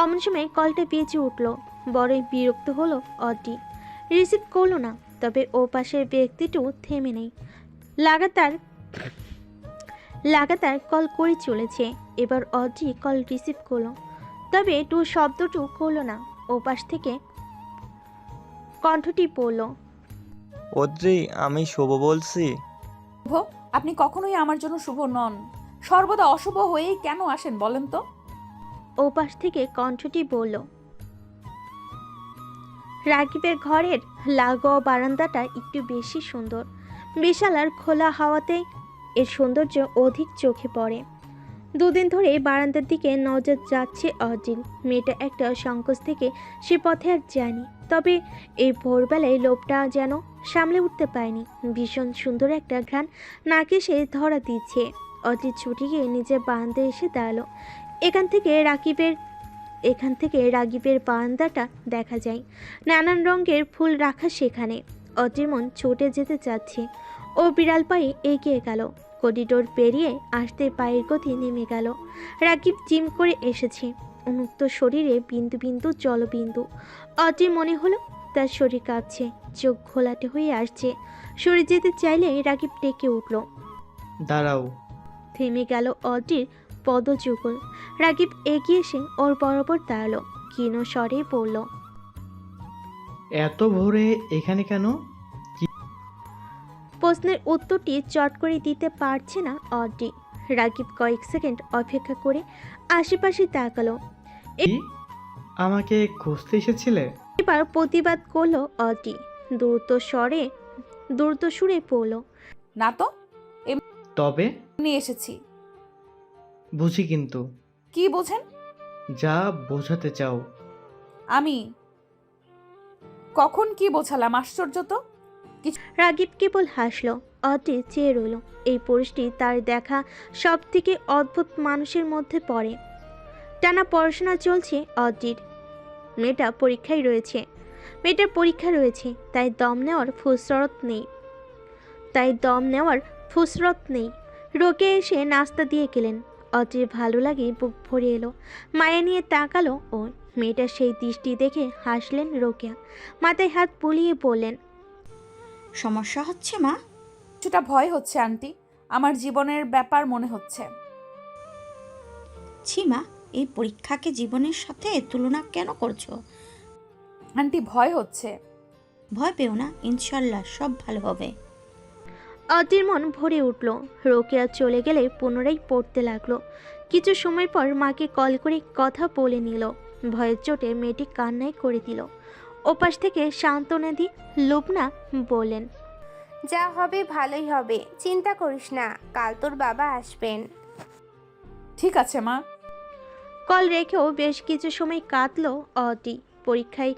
অমন সময় কলটা বেজে উঠল। বড়ই বিরক্ত হলো অডি। রিসিভ করলো না, তবে ও পাশের ব্যক্তিটিও থেমে নেই। লাগাতার কল করে চলেছে। এবার অডি কল রিসিভ করলো, তবে টু শব্দটু করলো না। ও পাশ থেকে কণ্ঠটি পড়ল, অদ্রি, আমি শুভ বলছি। শুভ? আপনি কখনোই আমার জন্য শুভ নন। সর্বদা অশুভ হয়েই কেন আসেন বলেন তো? ও পাশ থেকে কণ্ঠটি বলল, রাকিবের ঘরের লাগোয়া বারান্দাটা একটু বেশি সুন্দর। বিশাল আর খোলা হাওয়াতে এর সৌন্দর্য অধিক চোখে পড়ে। দুদিন ধরে বারান্দার দিকে নজর যাচ্ছে অজিল। মেয়েটা একটা সংকোচ থেকে সে পথে আর যায়নি, তবে এই ভোরবেলায় লোভটা যেন সামলে উঠতে পারেনি। ভীষণ সুন্দর একটা ঘ্রাণ নাকে সে ধরা দিচ্ছে। অজিল ছুটি গিয়ে নিজের বারান্দায় এসে দাঁড়ালো। এখান থেকে রাগিবের বারান্দাটা দেখা যায়। নানান রঙের ফুল রাখা সেখানে। অজির মন ছুটে যেতে চাচ্ছে। ও বিড়াল পায়ে এগিয়ে গেল। করিডোর পেরিয়ে আসতে পায়ের গতি নেমে গেল। রাকিব জিম করে এসেছে। উন্মুক্ত শরীরে বিন্দু বিন্দু জলবিন্দু। অজির মনে হলো তার শরীর কাঁপছে, চোখ ঘোলাটে হয়ে আসছে। সরে যেতে চাইলে রাকিব ডেকে উঠল। দাঁড়াও। থেমে গেল অজির পদযুগল। রাকিব এগিয়ে এসে ওর বরাবর দাঁড়ালো। ক্ষীণ স্বরে বলল, এত ভোরে এখানে কেন? প্রশ্নের উত্তরটি চট করে দিতে পারছে না অডি। রাকিব কয়েক সেকেন্ড অপেক্ষা করে আশেপাশে তাকালো। কি? আমাকে খুঁজতে এসেছিলে? এবার প্রতিবাদ করলো অডি। দ্রুত সুরে পড়ল, না তো, তবে নিয়ে এসেছি। বুঝি কিন্তু। কি বোঝেন? যা বোঝাতে চাও। আমি কখন কি বোঝালাম? আশ্চর্য তো। রাকিব কেবল হাসলো। অটি চেয়ে রইল। এই পুরুষটি তার দেখা সব থেকে অদ্ভুত মানুষের মধ্যে পড়ে। টানা পড়াশোনা চলছে অটির। মেয়েটার পরীক্ষা রয়েছে, তাই দম নেওয়ার ফুসরত নেই। রোকে এসে নাস্তা দিয়ে গেলেন। অটির ভালো লাগে বুক ভরে এলো। মায়া নিয়ে তাকালো ও। মেয়েটার সেই দৃষ্টি দেখে হাসলেন রোকেয়া। মাথায় হাত বুলিয়ে বললেন, সমস্যা হচ্ছে মা? কিছুটা ভয় হচ্ছে আন্টি, আমার জীবনের ব্যাপার মনে হচ্ছে। ছি মা, এই পরীক্ষাকে জীবনের সাথে তুলনা কেন করছো? আন্টি ভয় হচ্ছে। ভয় পেও না, ইনশাল্লাহ সব ভালো হবে। অটির মন ভরে উঠল। রোকেয়া চলে গেলে পুনরায় পড়তে লাগলো। কিছু সময় পর মাকে কল করে কথা বলে নিল। ভয়ের চোটে মেয়েটি কান্নাই করে দিল। ওপাশ থেকে সান্ত্বনা দিয়ে লুবনা বললেন, যা হবে ভালোই হবে, চিন্তা করিস না, কাল তোর বাবা আসবেন। ঠিক আছে মা। কল রেখেও বেশ কিছু সময় কাঁদলো অটি। পরীক্ষায়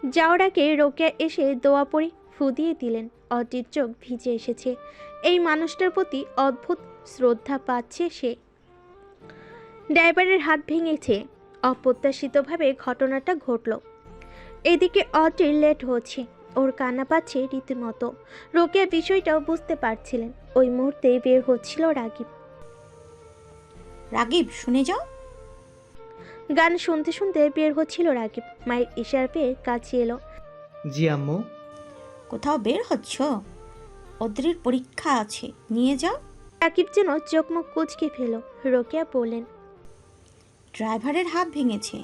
যাওয়ার আগে রোকেয়া এসে দোয়া পড়ে ফু দিয়ে দিলেন। অটির চোখ ভিজে এসেছে। এই মানুষটার প্রতি অদ্ভুত শ্রদ্ধা পাচ্ছে সে। ড্রাইভারের হাত ভেঙেছে। অপ্রত্যাশিতভাবে ঘটনাটা ঘটল। এদিকে অটির লেট হচ্ছে। ওর কান্না পাচ্ছে রীতিমতো। রোকেয়া বিষয়টাও বুঝতে পারছিলেন। ওই মুহূর্তে বের হচ্ছিল রাগিব। রাগিব, শুনে যাও। গান শুনতে শুনতে বের হচ্ছিল রাগিব। মায়ের ইশারা পেয়ে কাছে এলো। জি আম্মু। কোথাও বের হচ্ছ? অদ্রির পরীক্ষা আছে, নিয়ে যাও। রাকিব যেন চোখ মুখ কুচকে ফেল। রোকেয়া বললেন, ড্রাইভারের হাত ভেঙেছে।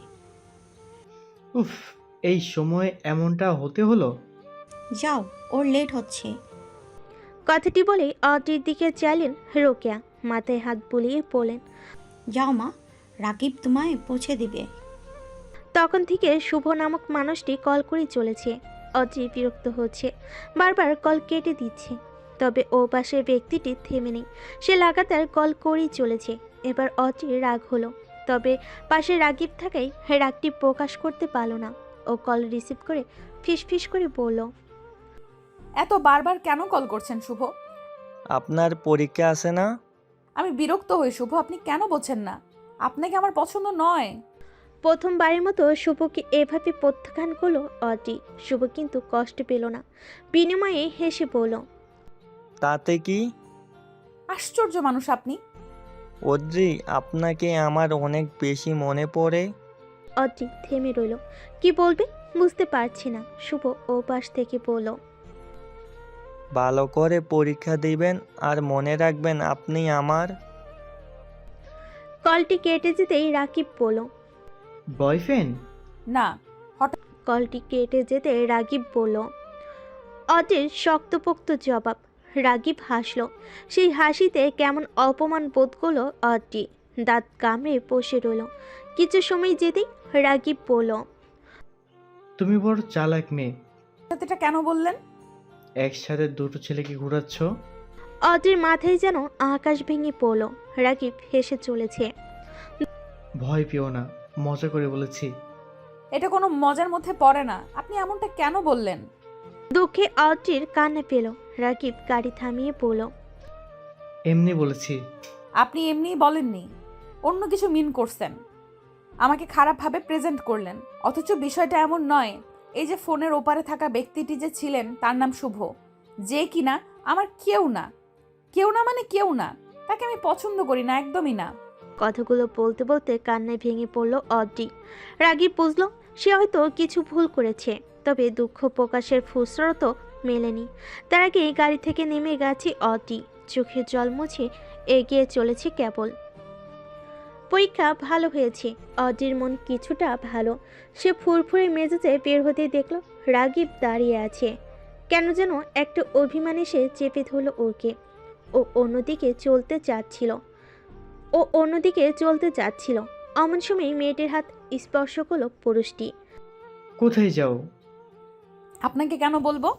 উফ, এই সময় এমনটা হতে হলো। যাও, ওর লেট হচ্ছে। কথাটি বলে অটির দিকে চাইলেন রোকেয়া। মাথায় হাত বুলিয়ে বলেন, যাও মা, রাগিব তোমায় পৌঁছে দিবে। তখন থেকে শুভ নামক মানুষটি কল করে চলেছে। অটি বিরক্ত হচ্ছে, বারবার কল কেটে দিচ্ছে। তবে ও পাশের ব্যক্তিটি থেমে নেই। সে লাগাতার কল করেই চলেছে। এবার অটির রাগ হলো, তবে পাশে রাগিব থাকায় রাগটি প্রকাশ করতে পারল না। ও কল রিসিভ করে ফিসফিস করে বলল, এত বারবার কেন কল করছেন শুভ? আপনার পরীক্ষা আছে না? আমি বিরক্ত হই শুভ, আপনি কেন বোঝেন না? আপনাকে আমার পছন্দ নয়। প্রথমবারের মতো শুভকে এভাবে প্রত্যাখ্যান করলো অটি। শুভ কিন্তু কষ্ট পেল না। বিনিময়ে হেসে বলল, তাতে কি? আশ্চর্য মানুষ আপনি। অদ্রি, আপনাকে আমার অনেক বেশি মনে পড়ে। অটি থেমে রইল। কি বলবে বুঝতে পারছি না। শুভ ও পাশ থেকে বলল, ভালো করে পরীক্ষা দিবেন আর মনে রাখবেন আপনি আমার। কলটি কেটে যেতেই রাকিব বলল, বয়ফ্রেন্ড? না। কলটি কেটে যেতে রাগিব বলল। অটির শক্তপোক্ত জবাব। রাগিব হাসল। সেই হাসিতে কেমন অপমান বোধ করলো অটি। দাঁত কামড়ে বসে রইল। কিছু সময় যেতেই রাগিব বলল, তুমি বড় চালাক মেয়ে। এটা কেন বললেন? একসাথে দুটো ছেলেকে ঘোরাচ্ছ। অটির মাথায় যেন আকাশ ভেঙে পড়ল। রাগিব হেসে চলেছে। ভয় পেও না, মজা করে বলেছি। এটা কোনো মজার মধ্যে পড়ে না, আপনি এমনটা কেন বললেন? দুঃখে অটির কান্না পেল। রাগিব গাড়ি থামিয়ে বলল, এমনি বলেছি। আপনি এমনিই বলেননি, অন্য কিছু মিন করছেন। আমাকে খারাপভাবে প্রেজেন্ট করলেন, অথচ বিষয়টা এমন নয়। এই যে ফোনের ওপারে থাকা ব্যক্তিটি যে ছিলেন তার নাম শুভ, যে কিনা আমার কেউ না। কেউ না মানে কেউ না, তাকে আমি পছন্দ করি না, একদমই না। কথাগুলো বলতে বলতে কান্নায় ভেঙে পড়ল অটি। রাগিব বুঝল সে হয়তো কিছু ভুল করেছে, তবে দুঃখ প্রকাশের ফুসরতও মেলেনি। তার আগে গাড়ি থেকে নেমে গেছে অটি। চোখে জল মুছে এগিয়ে চলেছে কেবল। পরীক্ষা ভালো হয়েছে। অটির মন কিছুটা ভালো। সে ফুরফুরে মেজাজে বের হতে দেখল রাগিব দাঁড়িয়ে আছে। কেন যেন একটা অভিমান এসে চেপে ধরল ওকে। ও অন্যদিকে চলতে যাচ্ছিল। অমন সময় মেয়েটির হাত স্পর্শ করলো পুরুষটি। কোথায় যাও? আপনাকে কেন বলবো?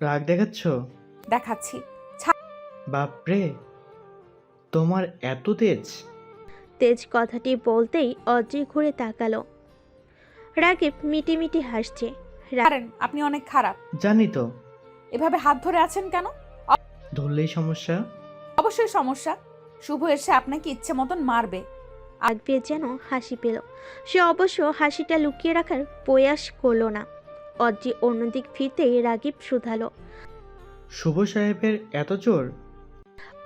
রাগ দেখাচ্ছ? দেখাচ্ছি। বাপরে, তোমার এত তেজ! তেজ কথাটি বলতেই অদ্রি ঘুরে তাকালো। রাগিব মিটিমিটি হাসছে। পারেন, আপনি অনেক খারাপ। জানি তো। এভাবে হাত ধরে আছেন কেন? ধরলেই সমস্যা? অবশ্যই সমস্যা। শুভ এসে আপনাকে ইচ্ছে মতন মারবে। আদবির যেন হাসি পেল। সে অবশ্য হাসিটা লুকিয়ে রাখার প্রয়াস করলো না। অদ্রি অন্যদিক ফিরতেই রাগিব শুধালো। শুভ সাহেবের এত জোর?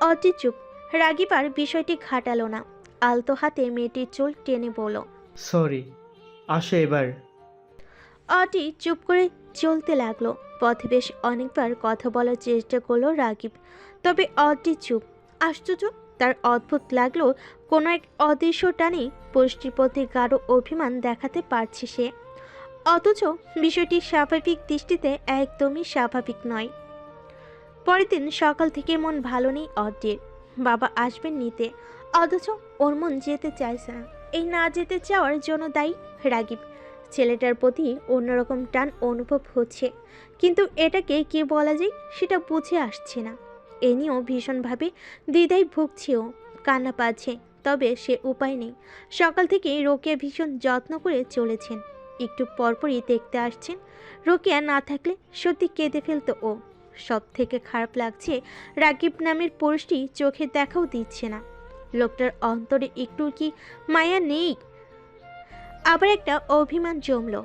অদ্রি চুপ। রাগিব আর বিষয়টি ঘাটালো না। আলতো হাতে মেয়েটির চুল টেনে বলল। সরি, আসো এবার। অটি চুপ করে চলতে লাগলো। পথে বেশ অনেকবার কথা বলার চেষ্টা করলো রাগিব, তবে অটি চুপ। আশ্চর্য, তার অদ্ভুত লাগলো কোনো এক অদৃশ্য টানে পুষ্টির প্রতি গাঢ় অভিমান দেখাতে পারছে সে, অথচ বিষয়টি স্বাভাবিক দৃষ্টিতে একদমই স্বাভাবিক নয়। পরের দিন সকাল থেকে মন ভালো নেই অদ্রির। বাবা আসবেন নিতে, অথচ ওর মন যেতে চাইছে না। এই না যেতে চাওয়ার জন্য দায়ী রাগিব। ছেলেটার প্রতি অন্যরকম টান অনুভব হচ্ছে, কিন্তু এটাকে কি বলা যায় সেটা বুঝে আসছে না। এ নিয়েও ভীষণভাবে দ্বিধায় ভুগছেও, কান্না পাচ্ছে, তবে সে উপায় নেই। সকাল থেকে রোকেয়া ভীষণ যত্ন করে চলেছেন, একটু পরপরই দেখতে আসছেন। রোকেয়া না থাকলে সত্যি কেঁদে ফেলতো ও। সব থেকে খারাপ লাগছে রাগিব নামের পুরুষটি চোখে দেখাও দিচ্ছে না। লোকটার অন্তরে একটু কি মায়া নেই? আবার একটা অভিমান জমল।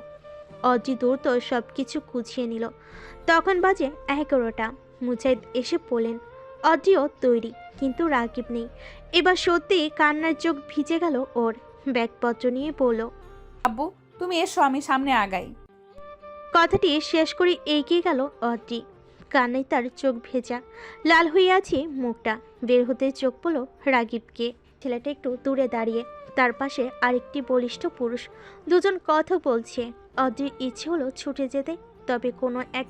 অজি দ্রুত সব কিছু গুছিয়ে নিল। তখন বাজে 11টা। মুজাহিদ এসে পড়লেন। অজিও তৈরি, কিন্তু রাগিব নেই। এবার সত্যি কান্নার চোখ ভিজে গেল ওর। ব্যাগপত্র নিয়ে বলল। আব্বু তুমি এসো, আমি সামনে আগাই। কথাটি শেষ করে এগিয়ে গেল অজি। কান্নায় তার চোখ ভেজা, লাল হয়ে আছে মুখটা। বের হতে চোখ পড়ল রাগিবকে। ছেলেটা একটু দূরে দাঁড়িয়ে, তার পাশে আরেকটি বলিষ্ঠ পুরুষ। দুজন কথা বলছে। অদ্রির ইচ্ছে হলো ছুটে যেতে, তবে কোনো এক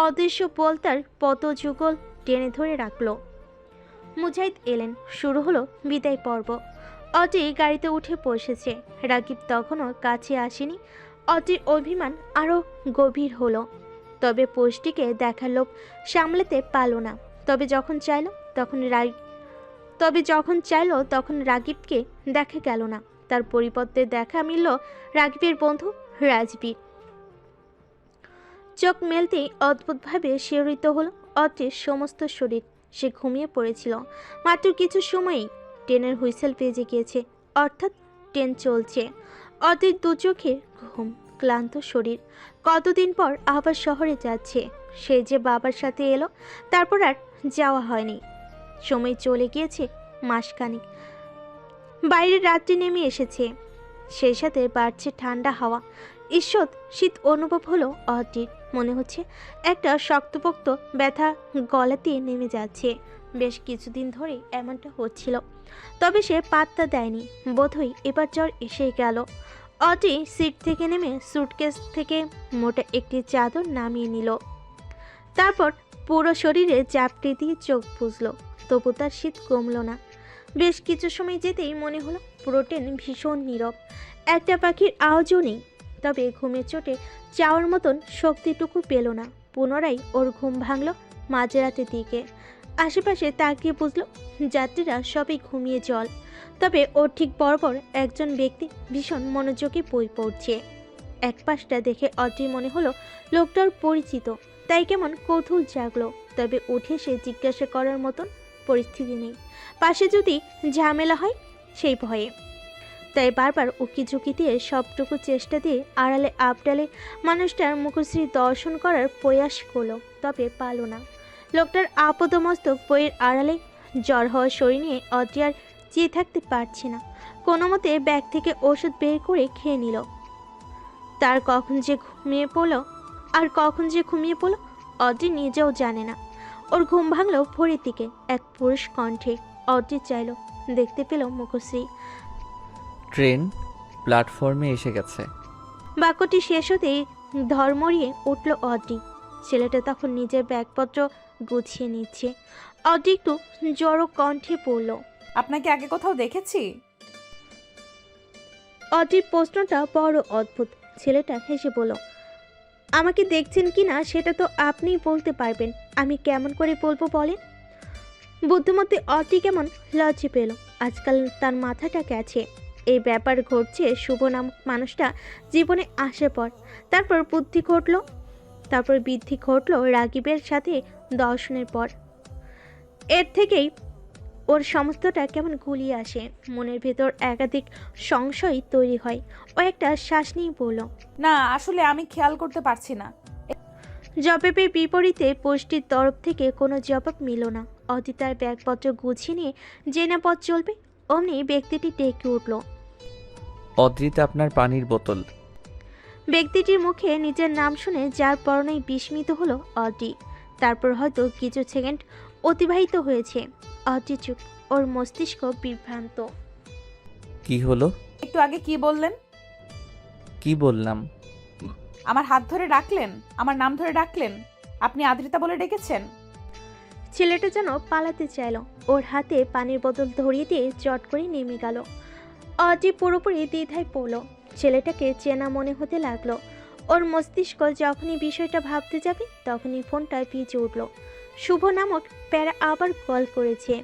অদৃশ্য বল তার পদযুগল টেনে ধরে রাখলো। মুজাহিদ এলেন, শুরু হলো বিদায় পর্ব। অদ্রি গাড়িতে উঠে বসেছে। রাগিব তখনও কাছে আসেনি। অদ্রির অভিমান আরও গভীর হলো, তবে পোস্টটিকে দেখার লোভ সামলাতে পারল না। তবে যখন চাইলো তখন রাগিবকে দেখা গেল না। তার পরিবর্তে দেখা মিলল রাগিবের বন্ধু রাজবীর। চোখ মেলতেই অদ্ভুতভাবে শিহরিত হলো অদ্রির সমস্ত শরীর। সে ঘুমিয়ে পড়েছিল মাত্র কিছু সময়ই। ট্রেনের হুইসেল বেজে গিয়েছে, অর্থাৎ ট্রেন চলছে। অদ্রির দু চোখে ঘুম, ক্লান্ত শরীর। কতদিন পর আবার শহরে যাচ্ছে। সে যে বাবার সাথে এলো, তারপর আর যাওয়া হয়নি। সময় চলে গিয়েছে মাসখানেক। বাইরে রাত্রি নেমে এসেছে, সেই সাথে বাড়ছে ঠান্ডা হাওয়া। ঈষৎ শীত অনুভব হলো অদ্রির। মনে হচ্ছে একটা শক্তপোক্ত ব্যথা গলাতে নেমে যাচ্ছে। বেশ কিছুদিন ধরে এমনটা হচ্ছিল, তবে সে পাত্তা দেয়নি। বোধহয় এবার জ্বর এসে গেল। অদ্রি সিট থেকে নেমে সুটকেস থেকে মোটা একটি চাদর নামিয়ে নিল। তারপর পুরো শরীরে চাপড়ে দিয়ে চোখ বুঝল, তবু তার শীত কমল না। বেশ কিছু সময় যেতেই মনে হলো পুরো ট্রেন ভীষণ নীরব, একটা পাখির আওয়াজও নেই। তবে ঘুমের চোটে চাওয়ার মতন শক্তিটুকু পেল না। পুনরায় ওর ঘুম ভাঙল মাঝরাতের দিকে। আশেপাশে তাকিয়ে বুঝল যাত্রীরা সবই ঘুমিয়ে জল, তবে ওর ঠিক বরাবর একজন ব্যক্তি ভীষণ মনোযোগী বই পড়ছে। এক পাশটা দেখে অদ্রির মনে হলো লোকটার পরিচিত, তাই কেমন কৌতূহল জাগলো। তবে উঠে সে জিজ্ঞাসা করার মতন পরিস্থিতি নেই। পাশে যদি ঝামেলা হয় সেই ভয়ে, তাই বারবার উকি ঝুঁকি দিয়ে সবটুকু চেষ্টা দিয়ে আড়ালে আবডালে মানুষটার মুখশ্রী দর্শন করার প্রয়াস করলো, তবে পারল না। লোকটার আপদমস্তক বইয়ের আড়ালে জ্বর হওয়া শরীর নিয়ে অদ্রি আর চেয়ে থাকতে পারছে না। কোনো মতে ব্যাগ থেকে ওষুধ বের করে খেয়ে নিল। তার কখন যে ঘুমিয়ে পড়ল অদ্রি নিজেও জানে না। ওর ঘুম ভাঙল ভোরের দিকে এক পুরুষ কণ্ঠে। অদ্রি চাইল, দেখতে পেল মুখশ্রী। ট্রেন প্ল্যাটফর্মে এসে গেছে। বাক্যটি শেষ হতেই ধর্মরিয়ে উঠল অদ্রি। ছেলেটা তখন নিজের ব্যাগপত্র গুছিয়ে নিচ্ছে। অদ্রি একটু জড়ো কণ্ঠে পড়ল, আপনাকে আগে কোথাও দেখেছি? অদ্রির প্রশ্নটা বড় অদ্ভুত। ছেলেটা হেসে বলল, আমাকে দেখছেন কি না সেটা তো আপনিই বলতে পারবেন, আমি কেমন করে বলবো বলেন। বুদ্ধিমতী অদ্রি কেমন লজ্জা পেল। আজকাল তার মাথাটা গেছে। এই ব্যাপার ঘটছে শুভ নামক মানুষটা জীবনে আসার পর। তারপর বৃদ্ধি ঘটল রাগিবের সাথে দর্শনের পর। এর থেকেই ওর সমস্তটা কেমন গুলিয়ে আসে, মনের ভেতর একাধিক সংশয় তৈরি হয়। ও একটা শ্বাস নিয়ে বলল, না আসলে আমি খেয়াল করতে পারছি না। জবাবের বিপরীতে পোস্টটির তরফ থেকে কোনো জবাব মিল না। অদিতার ব্যাগপত্র গুছিয়ে নিয়ে যে না পথ চলবে, অমনি ব্যক্তিটি ডেকে উঠল। অদ্রিতা, আপনার পানির বোতল। ব্যক্তিটির মুখে নিজের নাম শুনে যার পরনেই বিস্মিত হলো অডি। তারপর হয়তো কিছু সেকেন্ড অতিবাহিত হয়েছে। অডি চুপ, ওর মস্তিষ্ক বিভ্রান্ত। কি হলো? একটু আগে কি বললেন? কি বললাম? আমার হাত ধরে ডাকলেন, আমার নাম ধরে ডাকলেন, আপনি আদ্রিতা বলে ডেকেছেন। ছেলেটা যেন পালাতে চাইল, ওর হাতে পানির বোতল ধরিয়ে দিয়ে চট করে নেমে গেল। অজি পুরোপুরি দ্বিধায় পড়ল। ছেলেটাকে চেনা মনে হতে লাগলো। ওর মস্তিষ্ক যখনই বিষয়টা ভাবতে যাবে তখনই ফোনটা ভিজে উঠল। শুভ নামক প্যারা আবার কল করেছে।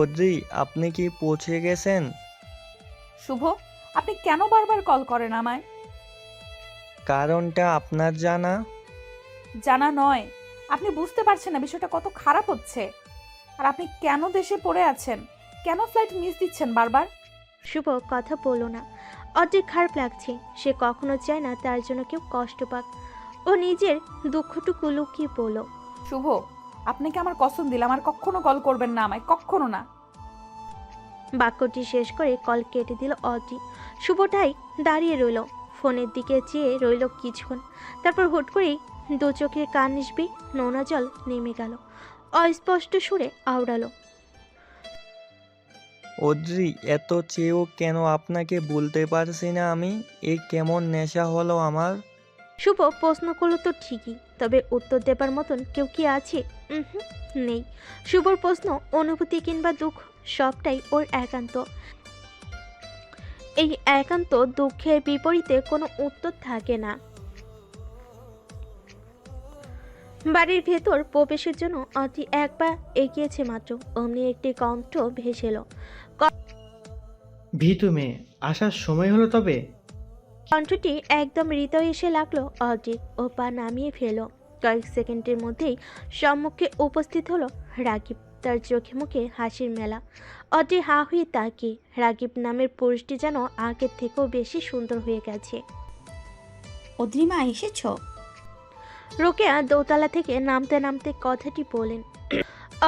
অদ্রি, আপনি কি পৌঁছে গেছেন? শুভ, আপনি কেন বারবার কল করেন আমায়? কারণটা আপনার জানা? জানা নয়, আপনি বুঝতে পারছেন না বিষয়টা কত খারাপ হচ্ছে। আর আপনি কেন দেশে পড়ে আছেন, কেন ফ্লাইট মিস দিচ্ছেন বারবার? শুভ কথা বলল না। অনেক খারাপ লাগছে। সে কখনো চায় না তার জন্য কেউ কষ্ট পাক। ও নিজের দুঃখটুকু লুকিয়ে পড়ল। শুভ, আপনাকে আমার কসম দিলাম আর কখনো কল করবেন না আমায়, কখনো না। বাক্যটি শেষ করে কল কেটে দিল অটি। শুভটাই দাঁড়িয়ে রইল, ফোনের দিকে চেয়ে রইল কিছুক্ষণ। তারপর হুট করেই দু চোখের কান নিসবে নোনা জল নেমে গেল। অস্পষ্ট সুরে আওড়ালো, অদ্রি, এত চেয়েও কেন আপনাকে বলতে পারছি না আমি? এ কেমন নেশা হলো আমার। শুভ প্রশ্ন করলো তো ঠিকই, তবে উত্তর দেবার মতন কেউ কি আছে? নেই। শুভর প্রশ্ন, অনুভূতি কিংবা দুঃখ সবটাই ওর একান্ত। এই একান্ত দুঃখের বিপরীতে কোনো উত্তর থাকে না। বাড়ির ভেতর প্রবেশের জন্য অতি এক পা এগিয়েছে মাত্র, অমনি একটি কণ্ঠ ভেসে এলো। ভীতু মেয়ে, আসার সময় হলো তবে। কণ্ঠটি একদম হৃদয়ে এসে লাগলো অজিত। ও পা নামিয়ে ফেল। কয়েক সেকেন্ডের মধ্যেই সম্মুখে উপস্থিত হলো রাগিব। তার চোখে মুখে হাসির মেলা। অজি হা হয়ে তাকিয়ে। রাগিব নামের পুরুষটি যেন আগের থেকেও বেশি সুন্দর হয়ে গেছে। অদ্রিমা এসেছো? রোকেয়া দোতলা থেকে নামতে নামতে কথাটি বলেন।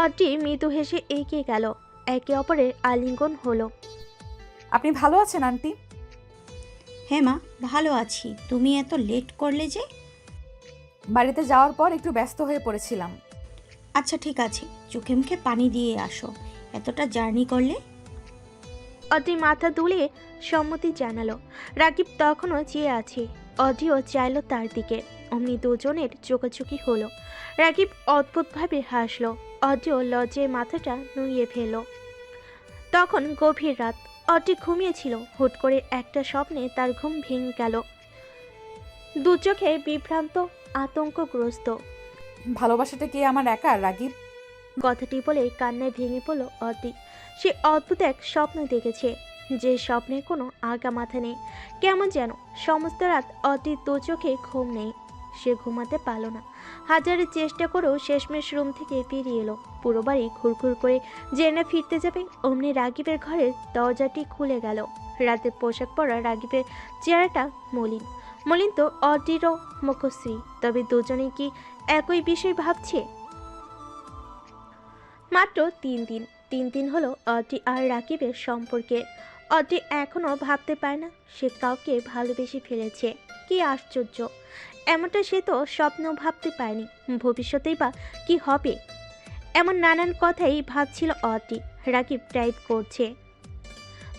অজি মৃদু হেসে এগিয়ে গেল। একে অপরের আলিঙ্গন হলো। আপনি ভালো আছেন আন্টি? হ্যাঁ মা, ভালো আছি। তুমি এত লেট করলে যে? বাড়িতে যাওয়ার পর একটু ব্যস্ত হয়ে পড়েছিলাম। আচ্ছা ঠিক আছে, চোখে মুখে পানি দিয়ে আসো, এতটা জার্নি করলে। অজি মাথা দুলিয়ে সম্মতি জানালো। রাগিব তখনও চেয়ে আছে। অজিও চাইল তার দিকে। অমনি দুজনের চোখাচোখি হলো। রাগিব অদ্ভুতভাবে হাসলো। অজিও লজ্জায় মাথাটা নুইয়ে ফেল। তখন গভীর রাত। অজি ঘুমিয়েছিল। হুট করে একটা স্বপ্নে তার ঘুম ভেঙে গেল। দু চোখে বিভ্রান্ত, আতঙ্কগ্রস্ত। ভালোবাসাটা কি আমার একা রাগিব? কথাটি বলে কান্নায় ভেঙে পড়ল অতি। সে অদ্ভুত এক স্বপ্ন দেখেছে, যে স্বপ্নের কোনো আগা মাথা নেই। কেমন যেন সমস্ত রাত অতির দু চোখে ঘুম নেই। সে ঘুমাতে পারল না। হাজারে চেষ্টা করেও শেষমেশ রুম থেকে ফিরিয়ে এলো। পুরো বাড়ি ঘুরঘুর করে জেনে ফিরতে যাবে অমনি রাগিবের ঘরের দরজাটি খুলে গেল। রাতে পোশাক পরা রাগিবের চেহারাটা মলিন। মলিন তো অটিরও মুখশ্রী। তবে দুজনেই কি একই বিষয় ভাবছে? মাত্র 3 দিন হলো অটি আর রাকিবের সম্পর্কে। অটি এখনও ভাবতে পারে না সে কাউকে ভালোবেসে ফেলেছে। কি আশ্চর্য! এমনটা সে তো স্বপ্নেও ভাবতে পারেনি। ভবিষ্যতেই বা কি হবে? এমন নানান কথাই ভাবছিল অটি। রাকিব ড্রাইভ করছে।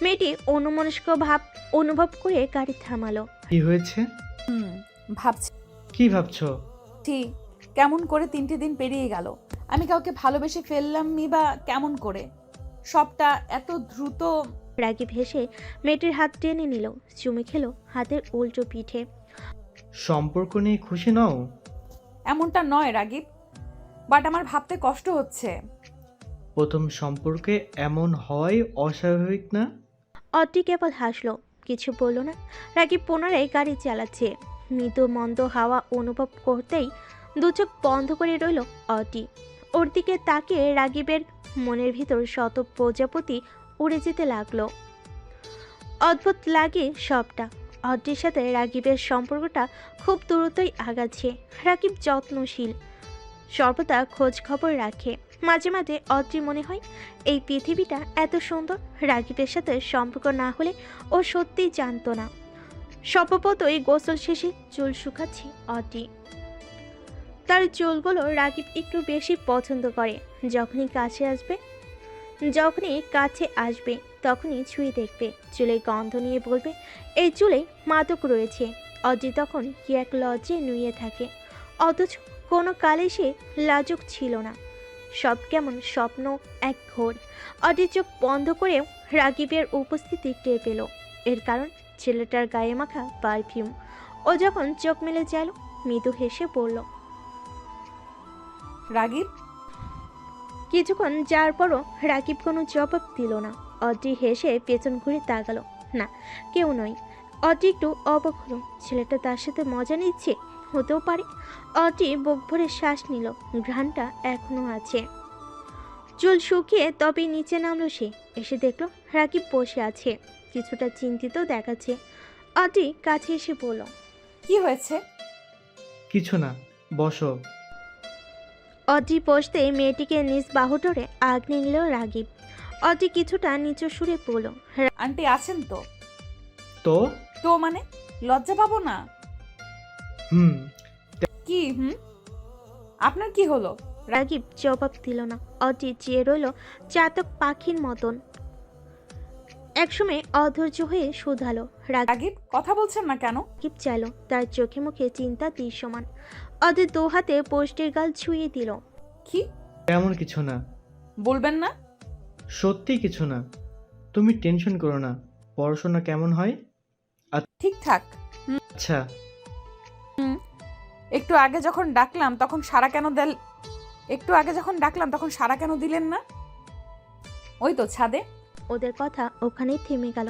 মেয়েটি অন্যমনস্ক ভাব অনুভব করে গাড়ি থামালো। কি হয়েছে? ভাবছি কি ভাবছো? কেমন করে 3টে দিন পেরিয়ে গেল। আমি কাউকে ভালোবেসে ফেললামই বা কেমন করে? সবটা এত দ্রুত। রাকিব হেসে মেয়েটির হাত টেনে নিল, চুমে খেলো হাতের উল্টো পিঠে। সম্পর্ক নিয়ে খুশি নও? এমনটা নয় রাগিব, বাট আমার ভাবতে কষ্ট হচ্ছে। প্রথম সম্পর্কে এমন হয় অস্বাভাবিক না? অটি কেবল হাসলো, কিছু বলল না। রাকিব পুনরায় গাড়ি চালাচ্ছে। মৃদু মন্দ হাওয়া অনুভব করতেই দু চোখ বন্ধ করে রইল অটি। ওর দিকে তাকিয়ে রাগিবের মনের ভিতর শত প্রজাপতি উড়ে যেতে লাগলো। অদ্ভুত লাগে সবটা। অদ্রির সাথে রাগিবের সম্পর্কটা খুব দ্রুতই আগাচ্ছে। রাগিব যত্নশীল, সর্বদা খোঁজ খবর রাখে। মাঝে মাঝে অদ্রি মনে হয় এই পৃথিবীটা এত সুন্দর, রাগিবের সাথে সম্পর্ক না হলে ও সত্যিই জানতো না। স্বভাবতই গোসল শেষে চুল শুকাচ্ছে অদ্রি। তার চুলগুলো রাগিব একটু বেশি পছন্দ করে। যখনই কাছে আসবে তখনই ছুঁয়ে দেখবে, চুলে গন্ধ নিয়ে বলবে এই চুলে মাদক রয়েছে। অদ্রি তখন কি এক লজ্জে নুয়ে থাকে, অথচ কোনো কালে সে লাজুক ছিল না। সব কেমন স্বপ্ন এক ঘোর। অদ্রি চোখ বন্ধ করেও রাগিবের উপস্থিতি টের পেল। এর কারণ ছেলেটার গায়ে মাখা পারফিউম। ও যখন চোখ মেলে চাইল, মৃদু হেসে বলল রাগিব, কিছুক্ষণ যার পরও রাকিব কোনো জবাব দিল না। অদ্রি হেসে পেছন ঘুরে তাকালো, না কেউ নয়। অদ্রি একটু অবাক হলো, ছেলেটা তার সাথে মজা নিচ্ছে, হতেও পারে। অদ্রি বুক ভরে শ্বাস নিল, ঘ্রাণটা এখনো আছে। চুল শুকিয়ে তবে নিচে নামলো সে। এসে দেখলো রাকিব বসে আছে, কিছুটা চিন্তিত দেখাচ্ছে। অদ্রি কাছে এসে বলল, কি হয়েছে? কিছু না, বসো। অদ্রি বসতে মেয়েটিকে নিজ বাহু ধরে আগলে নিল রাগিব। অদ্রি কিছুটা নিচু সুরে বলল, আন্টি আছেন তো? তো তো মানে লজ্জা পাবো না? হুম কি আপনার কি হলো? রাগিব জবাব দিল না। অদ্রি চেয়ে রইল চাতক পাখির মতন। একসময় অধৈর্য হয়ে শুধালো, রাগিব কথা বলছেন না কেন? রাগিব চাইল, তার চোখে মুখে চিন্তা দৃশ্যমান। অদ্রি দু হাতে পোস্টের গাল ছুঁয়ে দিল। কি? তেমন কিছু না, বলবেন না? সত্যি কিছু না। তুমি টেনশন করো না। পড়াশোনা কেমন হয়? ঠিকঠাক। আচ্ছা, একটু আগে যখন ডাকলাম তখন সারা কেন দিলেন না? ওই তো ছাদে। ওদের কথা ওখানেই থেমে গেল।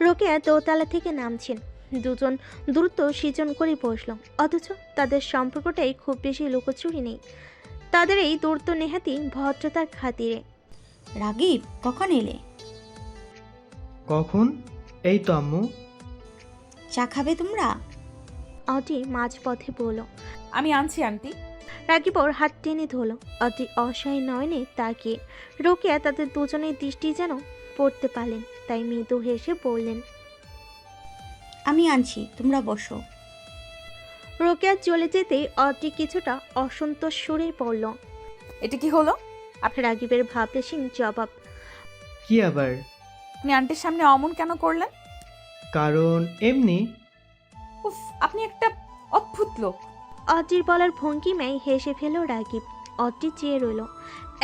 রোকেয়া দোতলা থেকে নামছেন। দুজন দ্রুত সিজন করে বসল, অথচ তাদের সম্পর্কটাই খুব বেশি লুকোচুরি নেই। তাদের এই দূরত্ব নেহাতি ভদ্রতার খাতিরে। রাগিব, কখন এলে? কখন? এই তো আম্মু। চা খাবে তোমরা? অদ্রি মাঝপথে বলল। আমি আনছি আন্টি। রাগিব ওর হাত টেনে ধরল। অদ্রি অসহায় নয়নে তাকিয়ে। রোকেয়া তাদের দুজনের দৃষ্টি যেন পড়তে পারলেন, তাই মৃদু হেসে বললেন, আমি আনছি, তোমরা বসো। রোকেয়া চলে যেতেই অদ্রি কিছুটা অসন্তোষ সুরে পড়ল। এটা কি হলো? রাগিবের ভাবলেশীন জবাব, কি আবার? আপনি আন্টির সামনে অমন কেন করলেন? কারণ এমনি। উফ, আপনি একটা অদ্ভুত লোক। অদ্রির বলার ভঙ্গিমায় হেসে ফেল রাগিব। অদ্রি চেয়ে রইল।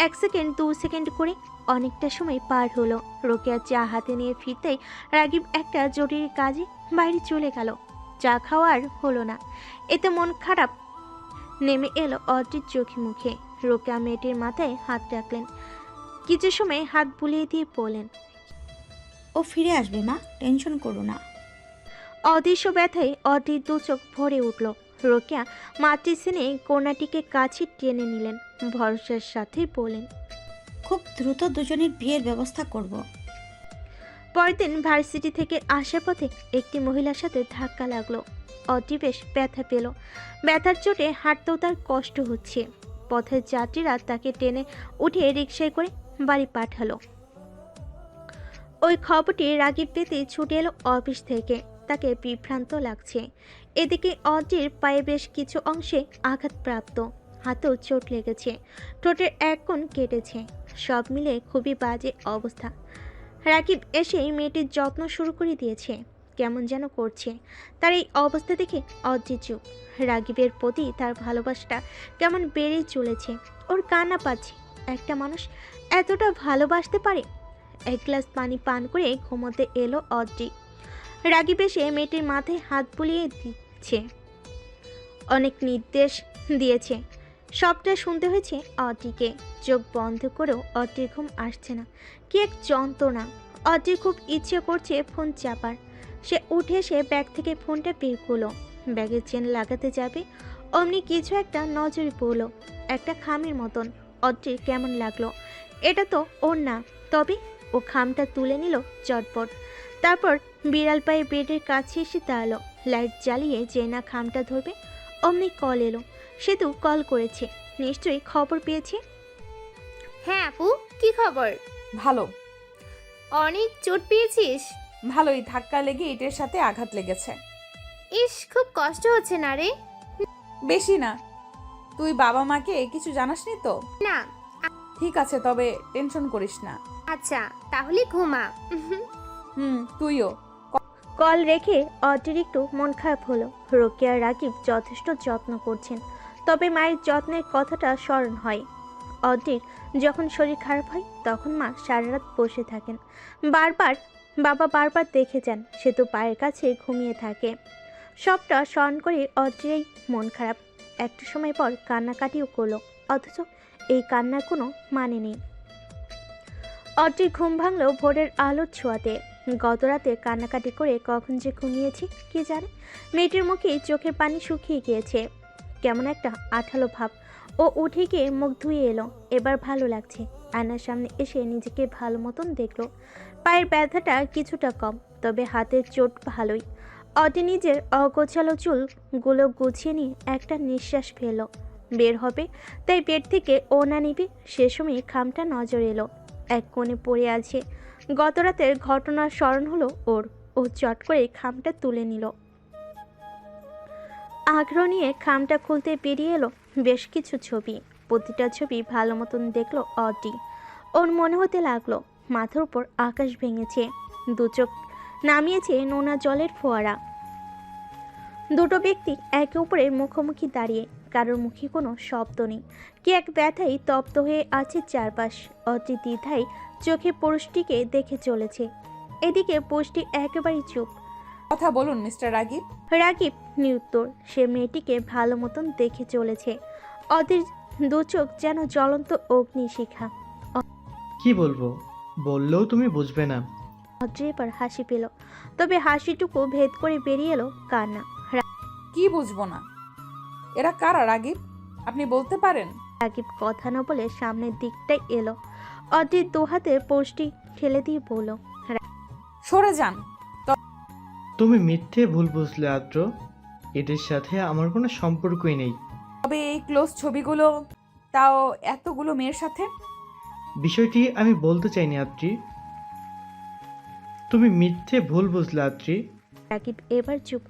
1 সেকেন্ড 2 সেকেন্ড করে অনেকটা সময় পার হলো। রোকেয়া চা হাতে নিয়ে ফিরতেই রাগিব একটা জরুরি কাজে বাইরে চলে গেল। চা খাওয়ার হলো না, এতে মন খারাপ নেমে এলো অদ্রির চোখে মুখে। রোকেয়া মেয়েটির মাথায় হাত রাখলেন, কিছু সময় হাত বুলিয়ে দিয়ে বললেন, ও ফিরে আসবে মা, টেনশন করো না। অদৃশ্য ব্যথায় অদ্রির দু চোখ ভরে উঠল। রোকেয়া মাতৃস্নেহে কন্যাটিকে কাছে টেনে নিলেন, ভরসার সাথে বললেন, খুব দ্রুত দুজনের বিয়ের ব্যবস্থা করব। পরের দিন ভার্সিটি থেকে আসার পথে একটি মহিলার সাথে ধাক্কা লাগলো। অদ্রি বেশ ব্যথা পেল। ব্যথার চোটে হাঁটতেও তার কষ্ট হচ্ছে। পথের যাত্রীরা তাকে টেনে উঠিয়ে রিকশায় করে বাড়ি পাঠালো। ওই খবরটি রাগিব পেতে ছুটে এলো অফিস থেকে। তাকে বিভ্রান্ত লাগছে। এদিকে অদ্রির পায়ে বেশ কিছু অংশে আঘাতপ্রাপ্ত, হাতেও চোট লেগেছে, ঠোঁটের এক কোণ কেটেছে। সব মিলে খুবই বাজে অবস্থা। রাকিব এসেই মেয়েটির যত্ন শুরু করে দিয়েছে, কেমন যেন করছে। তার এই অবস্থা দেখে অদ্রি চুপ। রাকিবের প্রতি তার ভালোবাসাটা কেমন বেড়েই চলেছে। ওর কান্না পাচ্ছে। একটা মানুষ এতটা ভালোবাসতে পারে? 1 গ্লাস পানি পান করে ঘুমোতে এলো অদ্রি। রাকিব এসে মেয়েটির মাথায় হাত বুলিয়ে দিচ্ছে, অনেক নির্দেশ দিয়েছে। সবটা শুনতে হয়েছে অদ্রিকে। চোখ বন্ধ করেও অদ্রির ঘুম আসছে না। কি এক যন্ত্রণা। অদ্রির খুব ইচ্ছে করছে ফোন চাপার। সে উঠে এসে ব্যাগ থেকে ফোনটা বের করলো। ব্যাগের চেন লাগাতে যাবে অমনি কিছু একটা নজরে পড়লো, একটা খামের মতন। অদ্রির কেমন লাগলো। এটা তো ওর না। তবে ও খামটা তুলে নিল চটপট। তারপর বিড়াল পায়ে বেডের কাছে এসে দাঁড়ালো। লাইট জ্বালিয়ে যে না খামটা ধরবে অমনি কল এলো। সেতু কল করেছে, নিশ্চয়ই খবর পেয়েছে। হ্যাঁ আপু, কি খবর? ভালো। অনেক চোট পেয়েছিস? ভালোই, ধাক্কা লেগে ইটের সাথে আঘাত লেগেছে। ইস, খুব কষ্ট হচ্ছে না রে? বেশি না। তুই বাবা মাকে কিছু জানাসনি তো? না। ঠিক আছে, তবে টেনশন করিস না। আচ্ছা, তাহলে ঘুমা। তুইও। কল রেখে অদ্রির একটু মন খারাপ হলো। রোকেয়া আর রাকিব যথেষ্ট যত্ন করছেন, তবে মায়ের যত্নের কথাটা স্মরণ হয়। অদ্রির যখন শরীর খারাপ হয় তখন মা সারা রাত বসে থাকেন। বাবা বারবার দেখে যান সে তো পায়ের কাছে ঘুমিয়ে থাকে। সবটা স্মরণ করে অদ্রির মন খারাপ। একটা সময় পর কান্নাকাটিও করলো, অথচ এই কান্নার কোনো মানে নেই। অদ্রির ঘুম ভাঙলো ভোরের আলোর ছোঁয়াতে। গত রাতে কান্নাকাটি করে কখন যে ঘুমিয়েছি কে জানে। মেয়েটির মুখে চোখের পানি শুকিয়ে গিয়েছে, কেমন একটা আঠালো ভাব। ও উঠে গিয়ে মুখ ধুয়ে এলো। এবার ভালো লাগছে। আয়নার সামনে এসে নিজেকে ভালো মতন দেখলো। পায়ের ব্যথাটা কিছুটা কম, তবে হাতের চোট ভালোই। অদ্রি নিজের অগোছালো চুলগুলো গুছিয়ে নিয়ে একটা নিঃশ্বাস ফেললো। বের হবে তাই বেড থেকে ওনা নিবে, সে সময় খামটা নজর এলো। এক কোণে পড়ে আছে। গত রাতের ঘটনার স্মরণ হলো ওর। ও চট করে খামটা তুলে নিল। আগ্রহ নিয়ে খামটা খুলতে বেরিয়ে এলো বেশ কিছু ছবি। প্রতিটা ছবি ভালো মতন দেখলো অদ্রি। ওর মনে হতে লাগলো মাথার উপর আকাশ ভেঙেছে, দু চোখ নামিয়েছে নোনা জলের ফোয়ারা। দুটো ব্যক্তি একে অপরের মুখোমুখি দাঁড়িয়ে, কারোর মুখে কোনো শব্দ নেই। কি এক ব্যথাই তপ্ত হয়ে আছে চারপাশ। অদ্রি দ্বিধায় চোখে পুরুষটিকে দেখে চলেছে। এদিকে পুরুষটি একেবারেই চুপ। কথা বলুন মিস্টার রাগিব। রাগিব নিরুত্তর। সে মেয়েটিকে ভালো মতন দেখে চলেছে। অদ্রির দু চোখ যেন জ্বলন্ত অগ্নিশিখা। কি বলবো? বললেও তুমি বুঝবে না। অদ্রি এবার হাসি পেল, তবে হাসিটুকু ভেদ করে বেরিয়ে এলো কান্না। কি বুঝবো না? এরা কারা রাগিব, আপনি বলতে পারেন? রাগিব কথা না বলে সামনের দিকটাই এলো। অদ্রির দু হাতে পোস্টটি ঠেলে দিয়ে বলল, সরে যান। তুমি মিথ্যে ভুল বুঝলে আদ্র, এদের সাথে আমার কোনো সম্পর্কই নেই। তবে এই ক্লোজ ছবিগুলো, তাও এতগুলো মেয়ের সাথে। বিষয়টি আমি বলতে চাইনি আদ্রি, তুমি মিথ্যে ভুল বুঝলে আদ্রি। রাকিব এবার চুপ।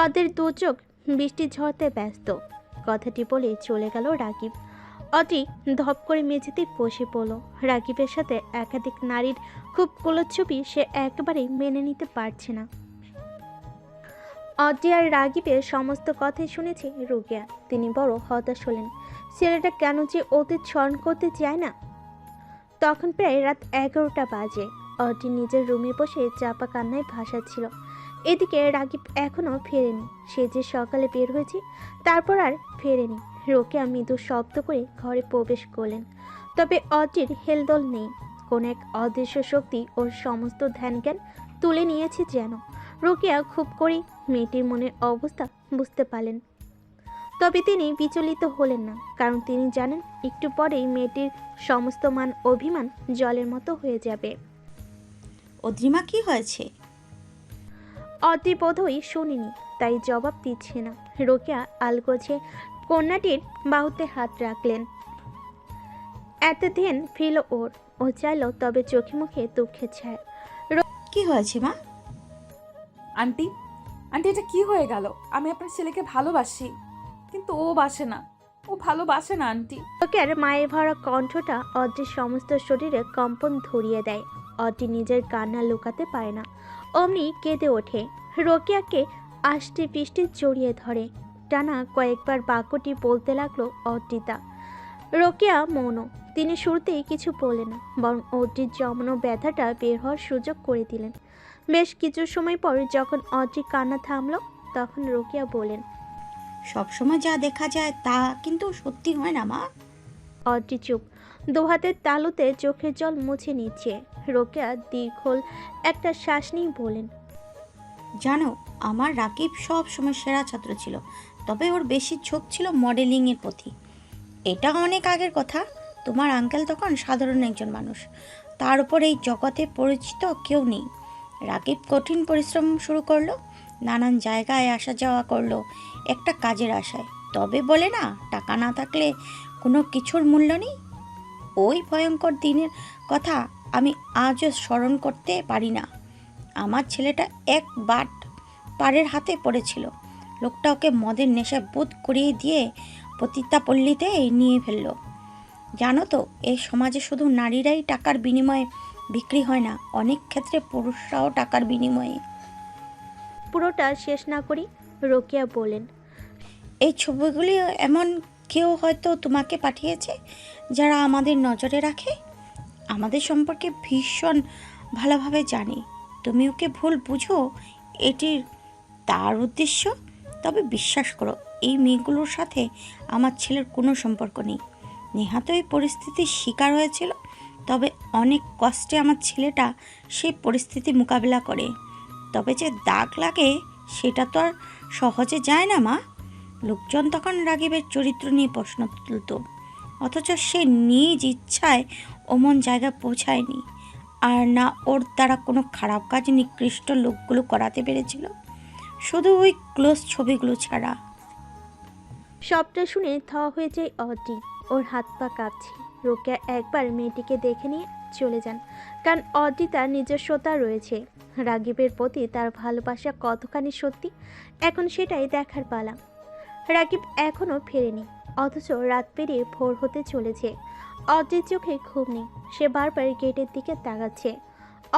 অদ্রির দু চোখ বৃষ্টি ঝরতে ব্যস্ত। কথাটি বলে চলে গেল রাকিব। অদ্রি ধপ করে মেঝেতে বসে পড়ল। রাকিবের সাথে একাধিক নারীর খুব ছবি সে একেবারেই মেনে নিতে পারছে না। অদ্রি আর রাকিবের সমস্ত কথাই শুনেছে রোকেয়া। তিনি বড় হতাশ হলেন। ছেলেটা কেন যে অতীত স্মরণ করতে চায় না। তখন প্রায় রাত 11টা বাজে। অদ্রি নিজের রুমে বসে চাপা কান্নায় ভাসাচ্ছিল। এদিকে রাকিব এখনও ফেরেনি। সে যে সকালে বের হয়েছে তারপর আর ফেরেনি। রোকেয়া মৃদু শব্দ করে ঘরে প্রবেশ করলেন, তবে অদ্রির হেলদোল নেই। কোন এক অদৃশ্য শক্তি ওর সমস্ত ধ্যানজ্ঞান তুলে নিয়েছে যেন। রোকেয়া খুব করে মেয়েটির মনের অবস্থা বুঝতে পারলেন, তবে তিনি বিচলিত হলেন না, কারণ তিনি জানেন একটু পরেই মেয়েটির সমস্ত মান অভিমান জলের মতো হয়ে যাবে। অদ্রিমা কি হয়েছে? অদ্রি বোধহয় শুনিনি, তাই জবাব দিচ্ছে না। রোকেয়া আলগোছে কন্যাটির বাহুতে হাত রাখলেন। এত ধ্যান ফিল ওর। ও চাইল, তবে চোখে মুখে দুঃখের ছায়া। কি হয়েছে মা? আন্টি, আন্টি এটা কি হয়ে গেল? আমি আপনার ছেলেকে ভালোবাসি, কিন্তু ও বাসে না। ও ভালোবাসে না আন্টি। রোকেয়ার মায়ের ভরা কণ্ঠটা অদ্রির সমস্ত শরীরে কম্পন ধরিয়ে দেয়। অদ্রি নিজের কান্না লুকাতে পারে না, অমনি কেঁদে ওঠে। রোকেয়াকে আষ্টে পৃষ্ঠে জড়িয়ে ধরে। টানা কয়েকবার বাক্যটি বলতে লাগলো অদ্রিতা। রোকেয়া মৌন। তিনি শুরুতেই কিছু বললেন না, বরং অদ্রির জমানো ব্যথাটা বের হওয়ার সুযোগ করে দিলেন। বেশ কিছু সময় পর যখন অদ্রি কান্না থামলো, তখন রোকেয়া বলেন, সবসময় যা দেখা যায় তা কিন্তু সত্যি হয় না মা। অদ্রি চুপ, দু হাতের তালুতে চোখের জল মুছে নিচ্ছে। রোকেয়া দীর্ঘল একটা শ্বাস নিয়ে বলেন, জানো, আমার রাকিব সব সময় সেরা ছাত্র ছিল, তবে ওর বেশি ঝোঁক ছিল মডেলিংয়ের প্রতি। এটা অনেক আগের কথা, তোমার আঙ্কেল তখন সাধারণ একজন মানুষ, তার উপর এই জগতে পরিচিত কেউ নেই। রাকিব কঠিন পরিশ্রম শুরু করলো, নানান জায়গায় আসা যাওয়া করলো একটা কাজের আশায়। তবে বলে না, টাকা না থাকলে কোনো কিছুর মূল্য নেই। ওই ভয়ঙ্কর দিনের কথা আমি আজও স্মরণ করতে পারি না। আমার ছেলেটা এক বাট পাড়ের হাতে পড়েছিল, লোকটা ওকে মদের নেশায় বোধ করিয়ে দিয়ে পতিতাপল্লীতে নিয়ে ফেললো। জানো তো, এই সমাজে শুধু নারীরাই টাকার বিনিময়ে বিক্রি হয় না, অনেক ক্ষেত্রে পুরুষরাও টাকার বিনিময়ে। পুরোটা শেষ না করি রোকেয়া বলেন, এই ছবিগুলি এমন কেউ হয়তো তোমাকে পাঠিয়েছে যারা আমাদের নজরে রাখে, আমাদের সম্পর্কে ভীষণ ভালোভাবে জানে। তুমি ওকে ভুল বুঝো, এটির তার উদ্দেশ্য। তবে বিশ্বাস করো, এই মেয়েগুলোর সাথে আমার ছেলের কোনো সম্পর্ক নেই। নেহা তো এই পরিস্থিতির শিকার হয়েছিল, তবে অনেক কষ্টে আমার ছেলেটা সেই পরিস্থিতি মোকাবিলা করে। তবে যে দাগ লাগে সেটা তো আর সহজে যায় না মা। লোকজন তখন রাগীবের চরিত্র নিয়ে প্রশ্ন তুলত, অথচ সে নিজ ইচ্ছায় অমন জায়গায় পৌঁছায়নি। আর না ওর দ্বারা কোনো খারাপ কাজ নিকৃষ্ট লোকগুলো করাতে পেরেছিল, শুধু ওই ক্লোজ ছবিগুলো ছাড়া। সবটা শুনে থ হয়ে যায় অড্রি, ওর হাত পা কাঁপছে। রোকেয়া একবার মেয়েটিকে দেখে নিয়ে চলে যান, কারণ অড্রি তার নিজস্বতা রয়েছে। রাগীবের প্রতি তার ভালোবাসা কতখানি সত্যি, এখন সেটাই দেখার পালা। রাগীব এখনও ফেরেনি, অথচ রাত পেরিয়ে ভোর হতে চলেছে। অড্রির চোখে ঘুম নেই, সে বারবার গেটের দিকে তাকাচ্ছে।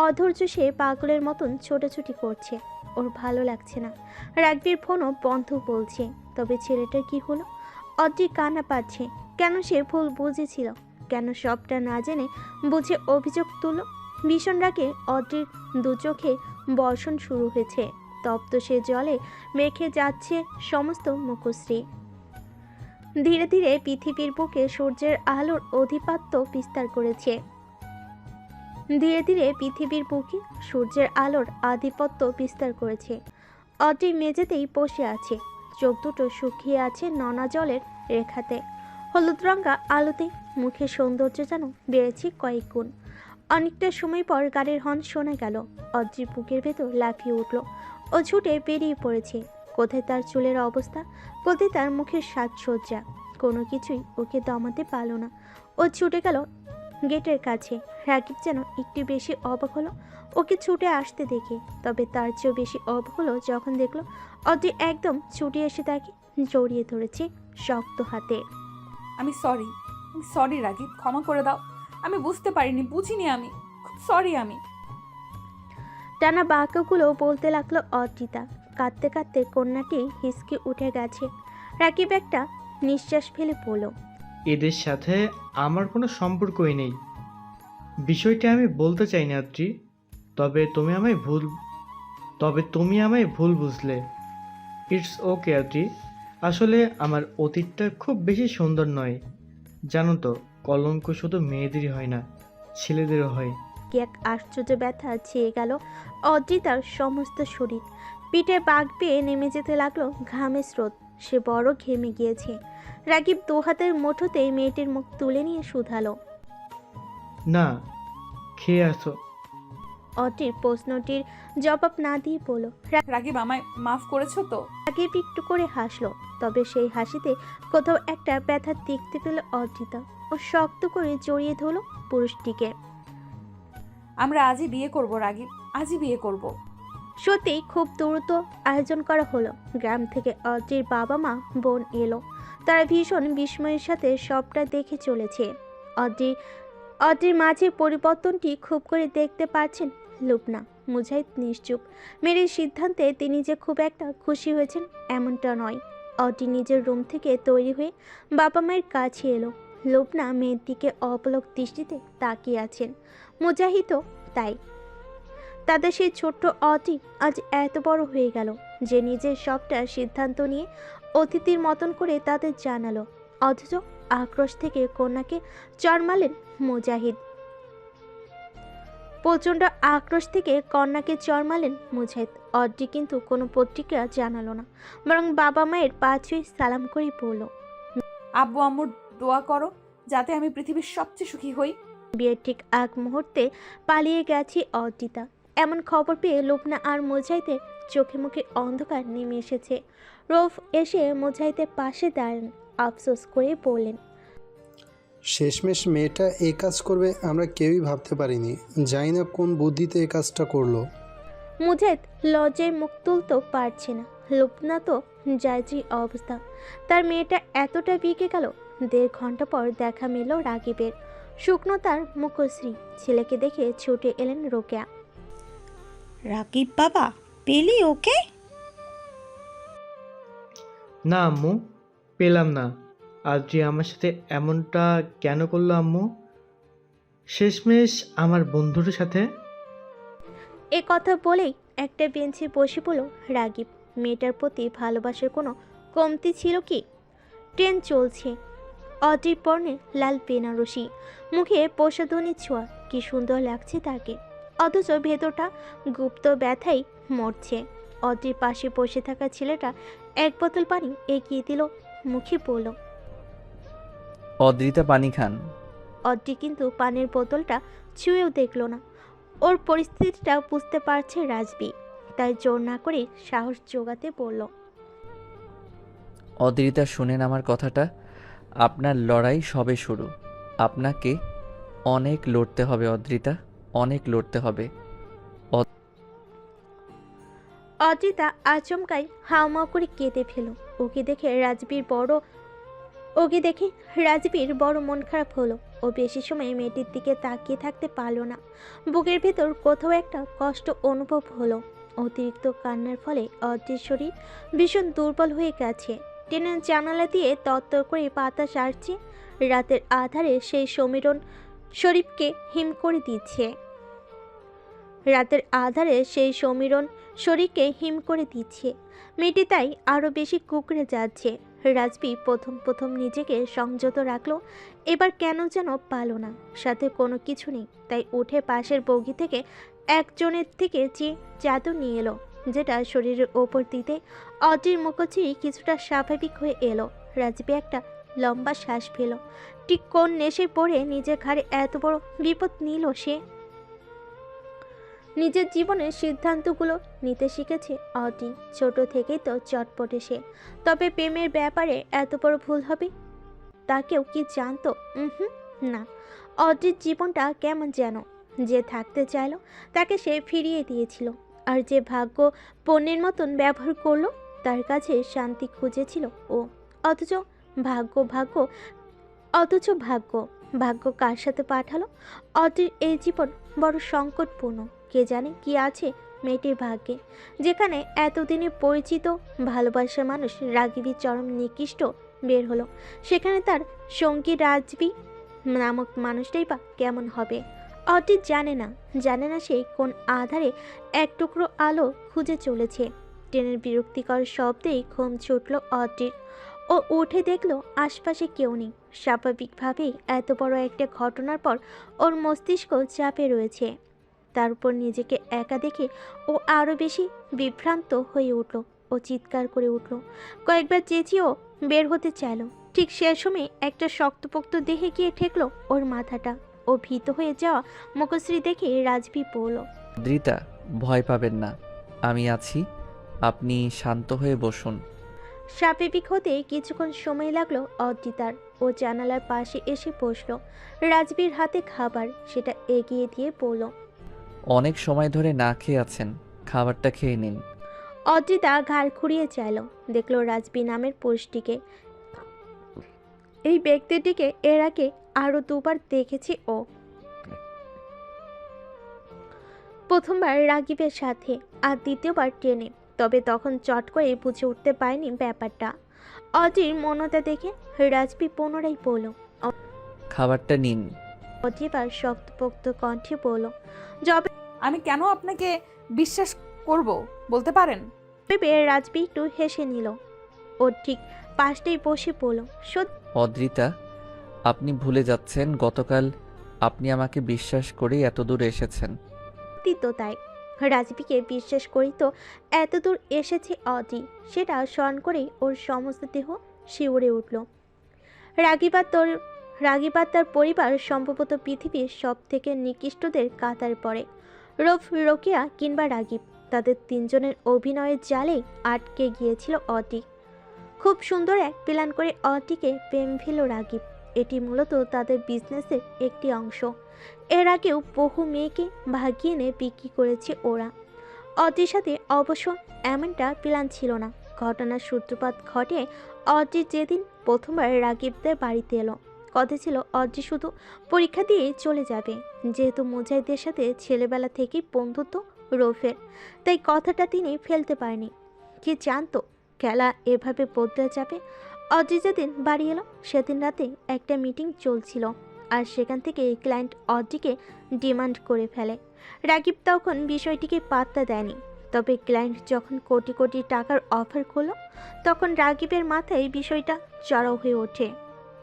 অধৈর্য সে পাগলের মতন ছোটাছুটি করছে, ওর ভালো লাগছে না। রাগবীর ফোনও বন্ধ বলছে, তবে ছেলেটার কি হলো? অড্রি কান্না পাচ্ছে। কেন সে ভুল বুঝেছিল? কেন সবটা না জেনে বুঝে অভিযোগ তুলল? ভীষণ রাগে অড্রির দু চোখে বর্ষণ শুরু হয়েছে, তপ্ত সে জলে মেখে যাচ্ছে সমস্ত মুখশ্রী। ধীরে ধীরে পৃথিবীর বুকে সূর্যের আলোর আধিপত্য বিস্তার করেছে। ধীরে ধীরে পৃথিবীর বুকে সূর্যের আলোর আধিপত্য বিস্তার করেছে। অড্রি মেঝেতেই বসে আছে, চোখ দুটো শুকিয়ে আছে নোনা জলের রেখাতে। হলুদ রঙা আলোতে মুখের সৌন্দর্য যেন বেড়েছে কয়েক গুণ। অনেকটা সময় পর গাড়ির হর্ন শোনা গেল। অড্রির বুকের ভেতর লাফিয়ে উঠল, ও ছুটে বেরিয়ে পড়েছে। কোথায় তার চুলের অবস্থা, কোথায় তার মুখের সাজসজ্জা, কোনো কিছুই ওকে দমাতে পারল না। ও ছুটে গেল গেটের কাছে। রাকিব যেন একটু বেশি অবাক হলো ওকে ছুটে আসতে দেখে, তবে তার চেয়েও বেশি অবাক হলো যখন দেখলো অড্রি একদম ছুটে এসে তাকে জড়িয়ে ধরেছে শক্ত হাতে। আমি সরি রাগীব, ক্ষমা করে দাও। আমি বুঝতে পারিনি, বুঝিনি, আমি খুব সরি। আমি টানা বাক্যগুলো বলতে লাগলো অদ্রিতা। কাঁদতে কাঁদতে কন্যাটি হিসকে উঠে গেছে। রাকিব একটা নিঃশ্বাস ফেলে বলল, এদের সাথে আমার কোনো সম্পর্কই নেই। বিষয়টা আমি বলতে চাই না আদ্রি, তবে তুমি আমায় ভুল বুঝলে। ইটস ওকে আদ্রি, আসলে আমার অতীতটা খুব বেশি সুন্দর নয়। জানো তো, কলঙ্ক শুধু মেয়েদেরই হয় না, ছেলেদেরও হয়। কি এক আশ্চর্য ব্যথা ছেয়ে গেল অদ্রিতার সমস্ত শরীর। পিঠে বাঘ পেয়ে নেমে যেতে লাগলো ঘামের স্রোত। সে বড় ঘেমে গিয়েছে। রাকিব দু হাতের মুঠোতেই মেয়েটির মুখ তুলে নিয়ে শুধালো, না, খেয়ে আসো। অদ্রির প্রশ্নটির জবাব না দিয়ে বলল, রাগীব, আমায় মাফ করেছো তো? রাকিব একটু করে হাসলো, তবে সেই হাসিতে কোথাও একটা ব্যথা দেখতে পেল অদ্রিতা। ও শক্ত করে জড়িয়ে ধরল পুরুষটিকে। আমরা আজই বিয়ে করব রাগীব, আজই বিয়ে করব। সত্যি খুব দ্রুত আয়োজন করা হলো। গ্রাম থেকে অদ্রির বাবা মা বোন এলো। তারা ভীষণ বিস্ময়ের সাথে সবটা দেখে চলেছে। অদ্রির মাঝে পরিবর্তনটি খুব করে দেখতে পাচ্ছেন লুবনা। মুজাহিদ নিশ্চুপ। মেরির সিদ্ধান্তে তিনি যে খুব একটা খুশি হয়েছেন এমনটা নয়। অদ্রি নিজের রুম থেকে তৈরি হয়ে বাবা মায়ের কাছে এলো। লুবনা মেয়ের দিকে অপলক দৃষ্টিতে তাকিয়ে আছেন, মুজাহিদও তাই। তাদের সেই ছোট্ট অদ্রি আজ এত বড় হয়ে গেল যে নিজের সবটা সিদ্ধান্ত নিয়ে অতিথির মতন করে তাদের জানালো। অথচ আক্রোশ থেকে কন্যাকে চড় মারলেন মুজাহিদ। প্রচণ্ড আক্রোশ থেকে কন্যাকে চড় মারলেন মুজাহিদ। অদ্রি কিন্তু কোনো প্রতিক্রিয়া জানালো না, বরং বাবা মায়ের পা ছুঁয়ে সালাম করে বলল, আব্বু আম্মুর দোয়া করো যাতে আমি পৃথিবীর সবচেয়ে সুখী হই। বিয়ের ঠিক আগ মুহূর্তে পালিয়ে গেছে অর্জিতা, এমন খবর পেয়ে লোকনা আর মুজাহিদের চোখে মুখে অন্ধকার নেমে এসেছে। রৌফ এসে মুজাহিদের পাশে দাঁড়ান, আফসোস করে বললেন, শেষমেশ মেয়েটা এই কাজ করবে আমরা কেউই ভাবতে পারিনি। জানি না কোন বুদ্ধিতে এই কাজটা করলো। মুজাহিদ লজ্জায় মুখ তুলতে পারছে না। লোকনা তো যায়জি অবস্থা, তার মেয়েটা এতটা বিকে গেল। 1.5 ঘন্টা পর দেখা মিলল রাগিবের। শুকনো তার মুখশ্রী, ছেলেকে দেখে ছুটে এলেন রোকেয়া। রাকিব বাবা, পেলি ওকে? না আম্মু, পেলাম না। আদ্রি আমার সাথে এমনটা কেন করলো আম্মু? শেষমেশ আমার বন্ধুর সাথে। এ কথা বলেই একটা বেঞ্চে বসে পড়ল রাগিব। মেয়েটার প্রতি ভালোবাসার কোনো কমতি ছিল কি? ট্রেন চলছে, অদ্রির পর্ণে লাল বেনারসি, মুখে প্রসাধনী ছোঁয়া, কি সুন্দর লাগছে তাকে। অথচ ভেতরটা গুপ্ত ব্যথায় মরছে। অদ্রির পাশে বসে থাকা ছেলেটা 1 বোতল পানি এগিয়ে দিল, মুখে পড়ল। অদ্রিতা পানি খান। অদ্রি কিন্তু পানির বোতলটা ছুঁয়েও দেখল না। ওর পরিস্থিতিটা বুঝতে পারছে রাজবি, তাই জোর না করে সাহস জোগাতে বলল, অদ্রিতা শুনেন আমার কথাটা, আপনার লড়াই সবে শুরু। আপনাকে অনেক লড়তে হবে অদ্রিতা, অনেক লড়তে হবে। অদ্রিতা আচমকাই হাউমাউ করে কেঁদে ফেল। ওকে দেখে রাজবীর বড় মন খারাপ হলো। ও বেশি সময় মেয়েটির দিকে তাকিয়ে থাকতে পারল না। বুকের ভেতর কোথাও একটা কষ্ট অনুভব হলো। অতিরিক্ত কান্নার ফলে অদ্রির শরীর ভীষণ দুর্বল হয়ে গেছে। ট্রেনের জানালা দিয়ে তত্তর করে বাতাস আসছে। রাতের আধারে সেই সমীরণ শরীফকে হিম করে দিচ্ছে। শরীরকে হিম করে দিচ্ছে। মেয়েটি তাই আরও বেশি কুকড়ে যাচ্ছে। রাজবি প্রথম নিজেকে সংযত রাখলো, এবার কেন যেন পালো না। সাথে কোনো কিছু নেই, তাই উঠে পাশের বগি থেকে একজনের থেকে যে জাদু নিয়ে এলো, যেটা শরীরের ওপর দিতে অদ্রির মুখশ্রী কিছুটা স্বাভাবিক হয়ে এলো। রাজবি একটা লম্বা শ্বাস ফেল। ঠিক কোন নেশে পড়ে নিজের ঘাড়ে এত বড় বিপদ নিল সে? নিজের জীবনের সিদ্ধান্তগুলো নিতে শিখেছে অদ্রি, ছোট থেকেই তো চটপটে সে। তবে প্রেমের ব্যাপারে এত বড় ভুল হবে তা কেউ কি জানতো? না। অদ্রির জীবনটা কেমন যেন, যে থাকতে চাইলো তাকে সে ফিরিয়ে দিয়েছিল, আর যে ভাগ্য পণ্যের মতন ব্যবহার করলো তার কাছে শান্তি খুঁজেছিল ও। অথচ ভাগ্য কার সাথে পাঠালো? অদ্রির এই জীবন বড় সংকটপূর্ণ। কে জানে কি আছে মেয়েটির ভাগ্যে, যেখানে এতদিনে পরিচিত ভালোবাসার মানুষ রাগিবী চরম নিকৃষ্ট বের হলো, সেখানে তার সঙ্গী রাজবি নামক মানুষটাই বা কেমন হবে? অদ্রি জানে না সে কোন আধারে এক টুকরো আলো খুঁজে চলেছে। ট্রেনের বিরক্তিকর শব্দেই ঘুম ছুটল অদ্রির। ও উঠে দেখলো আশপাশে কেউ নেই। স্বাভাবিকভাবেই এত বড় একটা ঘটনার পর ওর মস্তিষ্ক চাপে রয়েছে। তার উপর নিজেকে একা দেখে ও আরও বেশি বিভ্রান্ত হয়ে উঠল। ও চিৎকার করে উঠল, কয়েকবার চেঁচিয়েও বের হতে চাইল। ঠিক সে সময় একটা শক্তপোক্ত দেহে গিয়ে ঠেকলো ওর মাথাটা। ও ভীত হয়ে যাওয়া মুখশ্রী দেখে রাজবি পড়ল, অদ্রিতা, ভয় পাবেন না, আমি আছি, আপনি শান্ত হয়ে বসুন। স্বাভাবিক হতে কিছুক্ষণ সময় লাগলো অদ্রিতার। ও জানালার পাশে এসে বসলো। রাজবির হাতে খাবার, সেটা এগিয়ে দিয়ে বলল, অনেক সময় ধরে না খেয়ে আছেন, খাবারটা খেয়ে নিন। অদ্রিতা ঘাড় খুঁড়িয়ে চাইল, দেখলো রাজবি নামের পুরুষটিকে। এই ব্যক্তিটিকে এর আগে আরো 2 বার দেখেছে ও। প্রথমবার রাগিবের সাথে, আর দ্বিতীয়বার ট্রেনে। তবে তখন চট করে বুঝে উঠতে পারেনি ব্যাপারটা। অদ্রির মনতা দেখে রাজবি পুনরায় বলল, খাবারটা নিন। অদ্রি এবার শক্তপোক্ত কণ্ঠে বলল, আমি কেন আপনাকে বিশ্বাস করব বলতে পারেন? ভেবে রাজবি একটু হেসে নিল। ও ঠিক পাশটাই বসে পড়ল, অদ্রিতা, আপনি ভুলে যাচ্ছেন গতকাল আপনি আমাকে বিশ্বাস করে এতদূর এসেছেন। সত্যি তো তাই। রাজবিকে বিশ্বাস করি তো এতদূর এসেছে অদ্রি, সেটা স্মরণ করেই ওর সমস্ত দেহ শিউরে উঠল। রাগিব আর তার পরিবার সম্ভবত পৃথিবীর সব থেকে নিকৃষ্টদের কাতারে পড়ে। রৌফ, রোকেয়া কিংবা রাগিব, তাদের তিনজনের অভিনয়ের জালেই আটকে গিয়েছিল অটি। খুব সুন্দর এক প্ল্যান করে অটিকে প্রেম ফেল রাগিব। এটি মূলত তাদের বিজনেসের একটি অংশ। এর আগেও বহু মেয়েকে ভাগিয়ে এনে বিক্রি করেছে ওরা। অটির সাথে অবশ্য এমনটা প্ল্যান ছিল না। ঘটনার সূত্রপাত ঘটে অটি যেদিন প্রথমবার রাগিবদের বাড়িতে এলো। কথা ছিল অটি শুধু পরীক্ষা দিয়ে চলে যাবে, যেহেতু মুজাহিদের সাথে ছেলেবেলা থেকেই বন্ধুত্ব রৌফের, তাই কথাটা তিনি ফেলতে পারেনি। কি জানতো খেলা এভাবে বদলে যাবে। অটি যেদিন বাড়ি এলো সেদিন রাতে একটা মিটিং চলছিল, আর সেখান থেকে ক্লায়েন্ট অটিকে ডিমান্ড করে ফেলে। রাগিব তখন বিষয়টিকে পাত্তা দেয়নি, তবে ক্লায়েন্ট যখন কোটি কোটি টাকার অফার করলো তখন রাগিবের মাথায় বিষয়টা চড়াও হয়ে ওঠে।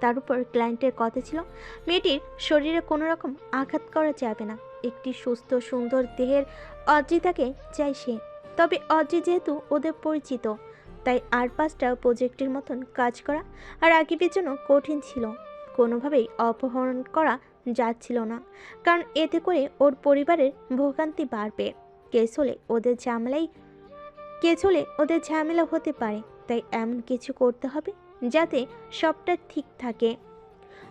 তার উপর ক্লায়েন্টের কথা ছিল মেয়েটির শরীরে কোনো রকম আঘাত করা যাবে না, একটি সুস্থ সুন্দর দেহের অদ্রিতাকে চাই সে। তবে অদ্রি যেহেতু ওদের পরিচিত, তাই আর 5টা প্রজেক্টের মতন কাজ করা আর রাগিবের জন্য কঠিন ছিল। কোনোভাবেই অপহরণ করা যাচ্ছিল না, কারণ এতে করে ওর পরিবারের ভোগান্তি বাড়বে। কেস হলে ওদের ঝামেলা হতে পারে, তাই এমন কিছু করতে হবে যাতে সবটা ঠিক থাকে।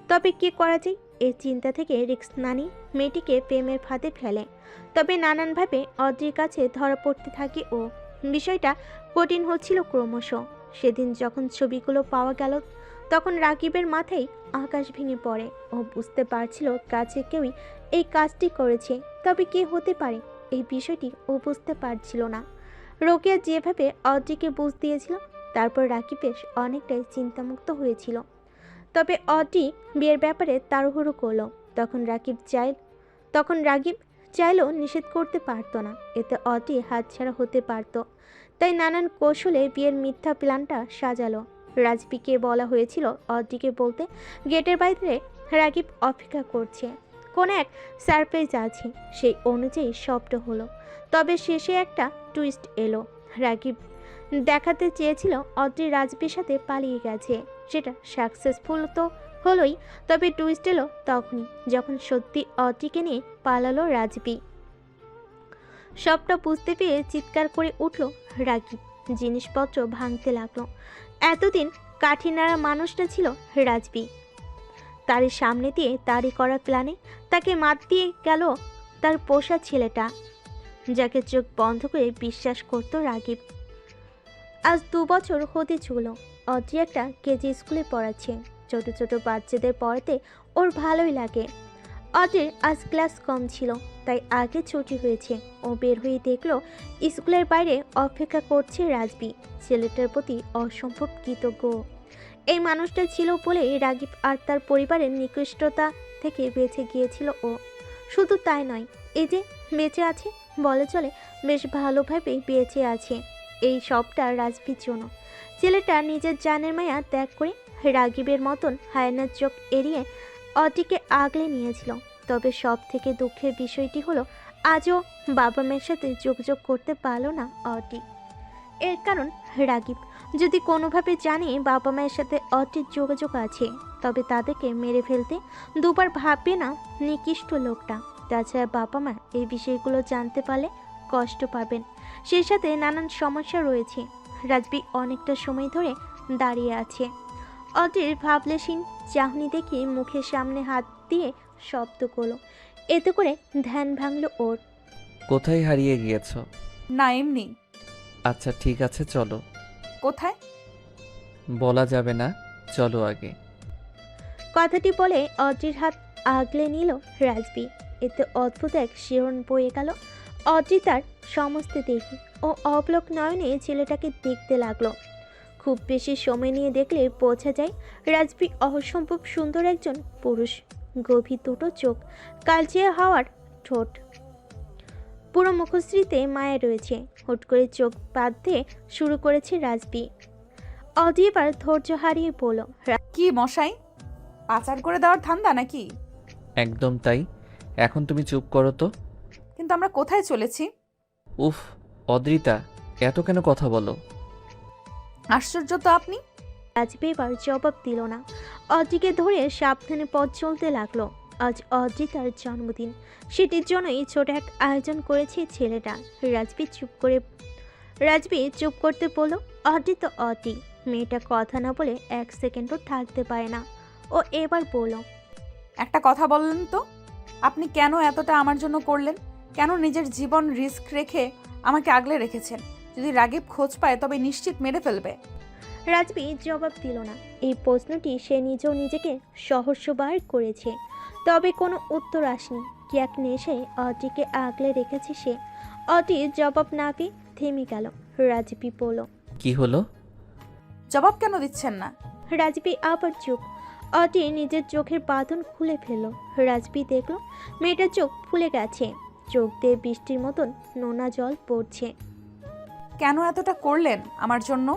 তবে কি করা যায়, এই চিন্তা থেকে রিস্ক না নিয়ে মেয়েটিকে প্রেমের ফাঁদে ফেলে। তবে নানানভাবে অদ্রির কাছে ধরা পড়তে থাকে ও। বিষয়টা কঠিন হচ্ছিল ক্রমশ। সেদিন যখন ছবিগুলো পাওয়া গেল তখন রাকিবের মাথায় আকাশ ভেঙে পড়ে। ও বুঝতে পারছিল কাছে কেউই এই কাজটি করেছে, তবে কে হতে পারে এই বিষয়টি ও বুঝতে পারছিল না। রোকেয়া যেভাবে অদ্রিকে বুঝ দিয়েছিল, তারপর রাকিব বেশ অনেকটাই চিন্তামুক্ত হয়েছিল। তবে অদ্রি বিয়ের ব্যাপারে তাড়াহুড়ো করলো। তখন রাগিব চাইলেও নিষেধ করতে পারতো না, এতে অদ্রি হাতছাড়া হতে পারতো। তাই নানান কৌশলে বিয়ের মিথ্যা প্ল্যানটা সাজালো। রাজবিকে বলা হয়েছিল অদ্রিকে বলতে গেটের বাইরে রাগিব অপেক্ষা করছে, কোন এক সারপ্রাইজ আছে। সেই অনুযায়ী সবটা হলো। তবে শেষে একটা টুইস্ট এলো। রাগিব দেখাতে চেয়েছিল অদ্রি রাজবির সাথে পালিয়ে গেছে, সেটা সাকসেসফুল তো হলোই, তবে টুইস্ট এলো তখনই যখন সত্যি অদ্রিকে নিয়ে পালালো রাজবি। সবটা বুঝতে পেরে চিৎকার করে উঠল রাগিব, জিনিসপত্র ভাঙতে লাগলো। এতদিন কাঠিনারা মানুষটা ছিল রাজবি। তারই সামনে দিয়ে তারই করা প্ল্যানে তাকে মাত দিয়ে গেল তার পোষা ছেলেটা, যাকে চোখ বন্ধ করে বিশ্বাস করত রাগিব। আজ 2 বছর হতে চলল অদ্রি একটা কেজি স্কুলে পড়াচ্ছে। ছোট ছোট বাচ্চাদের পড়াতে ওর ভালোই লাগে। অদ্রির আজ ক্লাস কম ছিল, তাই আগে ছুটি হয়েছে। ও বের হয়ে দেখলো স্কুলের বাইরে অপেক্ষা করছে রাজবি। ছেলেটার প্রতি অসম্ভব কৃতজ্ঞ। এই মানুষটা ছিল বলেই রাগিব আর তার পরিবারের নিকৃষ্টতা থেকে বেঁচে গিয়েছিল ও। শুধু তাই নয়, এই যে বেঁচে আছে বলে চলে, বেশ ভালোভাবেই বেঁচে আছে। এই সবটা রাজবির জন্য। ছেলেটা নিজের জানের মায়া ত্যাগ করে রাগিবের মতন হায়নার চোখ এড়িয়ে অটিকে আগলে নিয়েছিল। তবে সব থেকে দুঃখের বিষয়টি হলো আজও বাবা মায়ের সাথে যোগাযোগ করতে পারল না অটি। এর কারণ রাগিব যদি কোনোভাবে জানে বাবা মায়ের সাথে অটির যোগাযোগ আছে, তবে তাদেরকে মেরে ফেলতে দুবার ভাববে না নিকৃষ্ট লোকটা। তাছাড়া বাবা মা এই বিষয়গুলো জানতে পারলে কষ্ট পাবেন, সেই সাথে নানান সমস্যা রয়েছে। রাজবি অনেকটা সময় ধরে দাঁড়িয়ে আছে। অটির ভাবলেশীন চাহনি দেখে মুখের সামনে হাত দিয়ে শব্দ করলো। এতে করে ধ্যান ভাঙলো ওর। কোথায় হারিয়ে গিয়েছো? না এমনি। আচ্ছা ঠিক আছে, চলো। কোথায় বলা যাবে না, চলো আগে। কথাটি বলে অদ্রির হাত আগলে নিল রাজবি। এতে অদ্ভুত এক শিহরণ বয়ে গেল অদ্রি তার সমস্ত দেখে। ও অবলোক নয়নে ছেলেটাকে দেখতে লাগলো। খুব বেশি সময় নিয়ে দেখলে বোঝা যায় রাজবি অসম্ভব সুন্দর একজন পুরুষ। গভীর দুটো চোখ, কালচে হওয়ার ঠোঁট, পুরো মুখশ্রীতে মায়া রয়েছে। হুট করে চোখ বাঁধতে শুরু করেছে রাজবি। অদ্রি এবার ধৈর্য হারিয়ে বলল, কি মশাই, পাচার করে দেওয়ার ধান্দা নাকি? একদম তাই। এখন তুমি চুপ করো তো। কিন্তু আমরা কোথায় চলেছি? উফ অদ্রিতা, এত কেন কথা বলো? আশ্চর্য তো আপনি। রাজবি এবার জবাব দিল না। অদ্রিকে ধরে সাবধানে পথ চলতে লাগলো। আজ অদ্রিতার জন্মদিন, সেটির জন্যই ছোট এক আয়োজন করেছে ছেলেটা। রাজবি চুপ করতে বলল, অদ্রি তো অদ্রি, মেয়েটা কথা না বলে এক সেকেন্ডও থাকতে পারে না। ও এবার বলল, একটা কথা বললেন তো, আপনি কেন এতটা আমার জন্য করলেন? কেন নিজের জীবন রিস্ক রেখে আমাকে আগলে রেখেছেন? যদি রাগিব খোঁজ পায় তবে নিশ্চিত মেরে ফেলবে। রাজবি জবাব দিল না। এই প্রশ্নটি সে নিজেও নিজেকে সহস্রবার করেছে, তবে কোনো উত্তর আসেনি। কি এক নেশায় অদ্রিকে আগলে রেখেছে সে। অদ্রি জবাব না পেয়ে থেমে গেল। রাজবি বলল, কি হলো? জবাব কেন দিচ্ছেন না? রাজবি আবার চুপ। অদ্রি নিজের চোখের বাঁধন খুলে ফেলল। রাজবি দেখল মেয়েটার চোখ ফুলে গেছে, চোখ দিয়ে বৃষ্টির মতন নোনা জল পড়ছে। কেন এতটা করলেন আমার জন্য?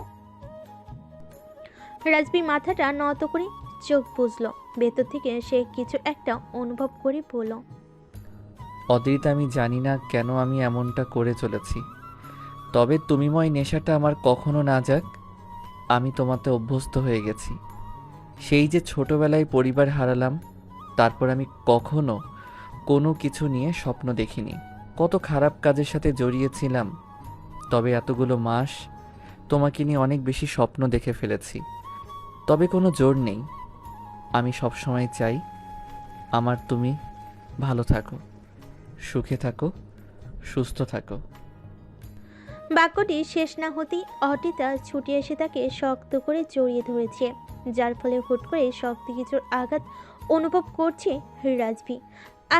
রাজবি মাথাটা নত করে চোখ বুঝল। ভেতর থেকে সে কিছু একটা অনুভব করে বলল, অদ্রিতা, আমি জানি না কেন আমি এমনটা করে চলেছি, তবে তুমিময় নেশাটা আমার কখনো না যাক। আমি তোমাতে অভ্যস্ত হয়ে গেছি। সেই যে ছোটবেলায় পরিবার হারালাম, তারপর আমি কখনো কোনো কিছু নিয়ে স্বপ্ন দেখিনি। কত খারাপ কাজের সাথে জড়িয়েছিলাম, তবে এতগুলো মাস তোমাকে নিয়ে অনেক বেশি স্বপ্ন দেখে ফেলেছি। তবে কোনো জোর নেই। আমি সবসময় চাই আমার তুমি ভালো থাকো, সুখে থাকো, সুস্থ থাকো। বাক্যটি শেষ না হতেই অদ্রিতা ছুটে এসে তাকে শক্ত করে জড়িয়ে ধরেছে, যার ফলে হুট করে শক্ত কিছুর আঘাত অনুভব করছে রাজবি।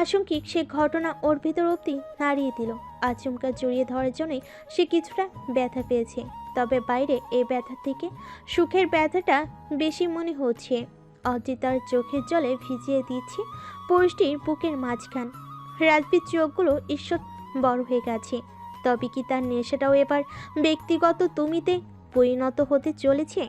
আশঙ্কিক সে ঘটনা ওর ভিতর অবধি হারিয়ে দিল। আচমকা জড়িয়ে ধরার জন্যই সে কিছুটা ব্যথা পেয়েছে, তবে বাইরে এই ব্যথা থেকে সুখের ব্যথাটা বেশি মনে হচ্ছে। অদ্রিতার চোখের জলে ভিজিয়ে দিচ্ছে পুরুষটির বুকের মাঝখান। রাজবির চোখগুলো ঈশ্বর বড় হয়ে গেছে। তবে কি তার নেশাটাও এবার ব্যক্তিগত তুমিতে পরিণত হতে চলেছে?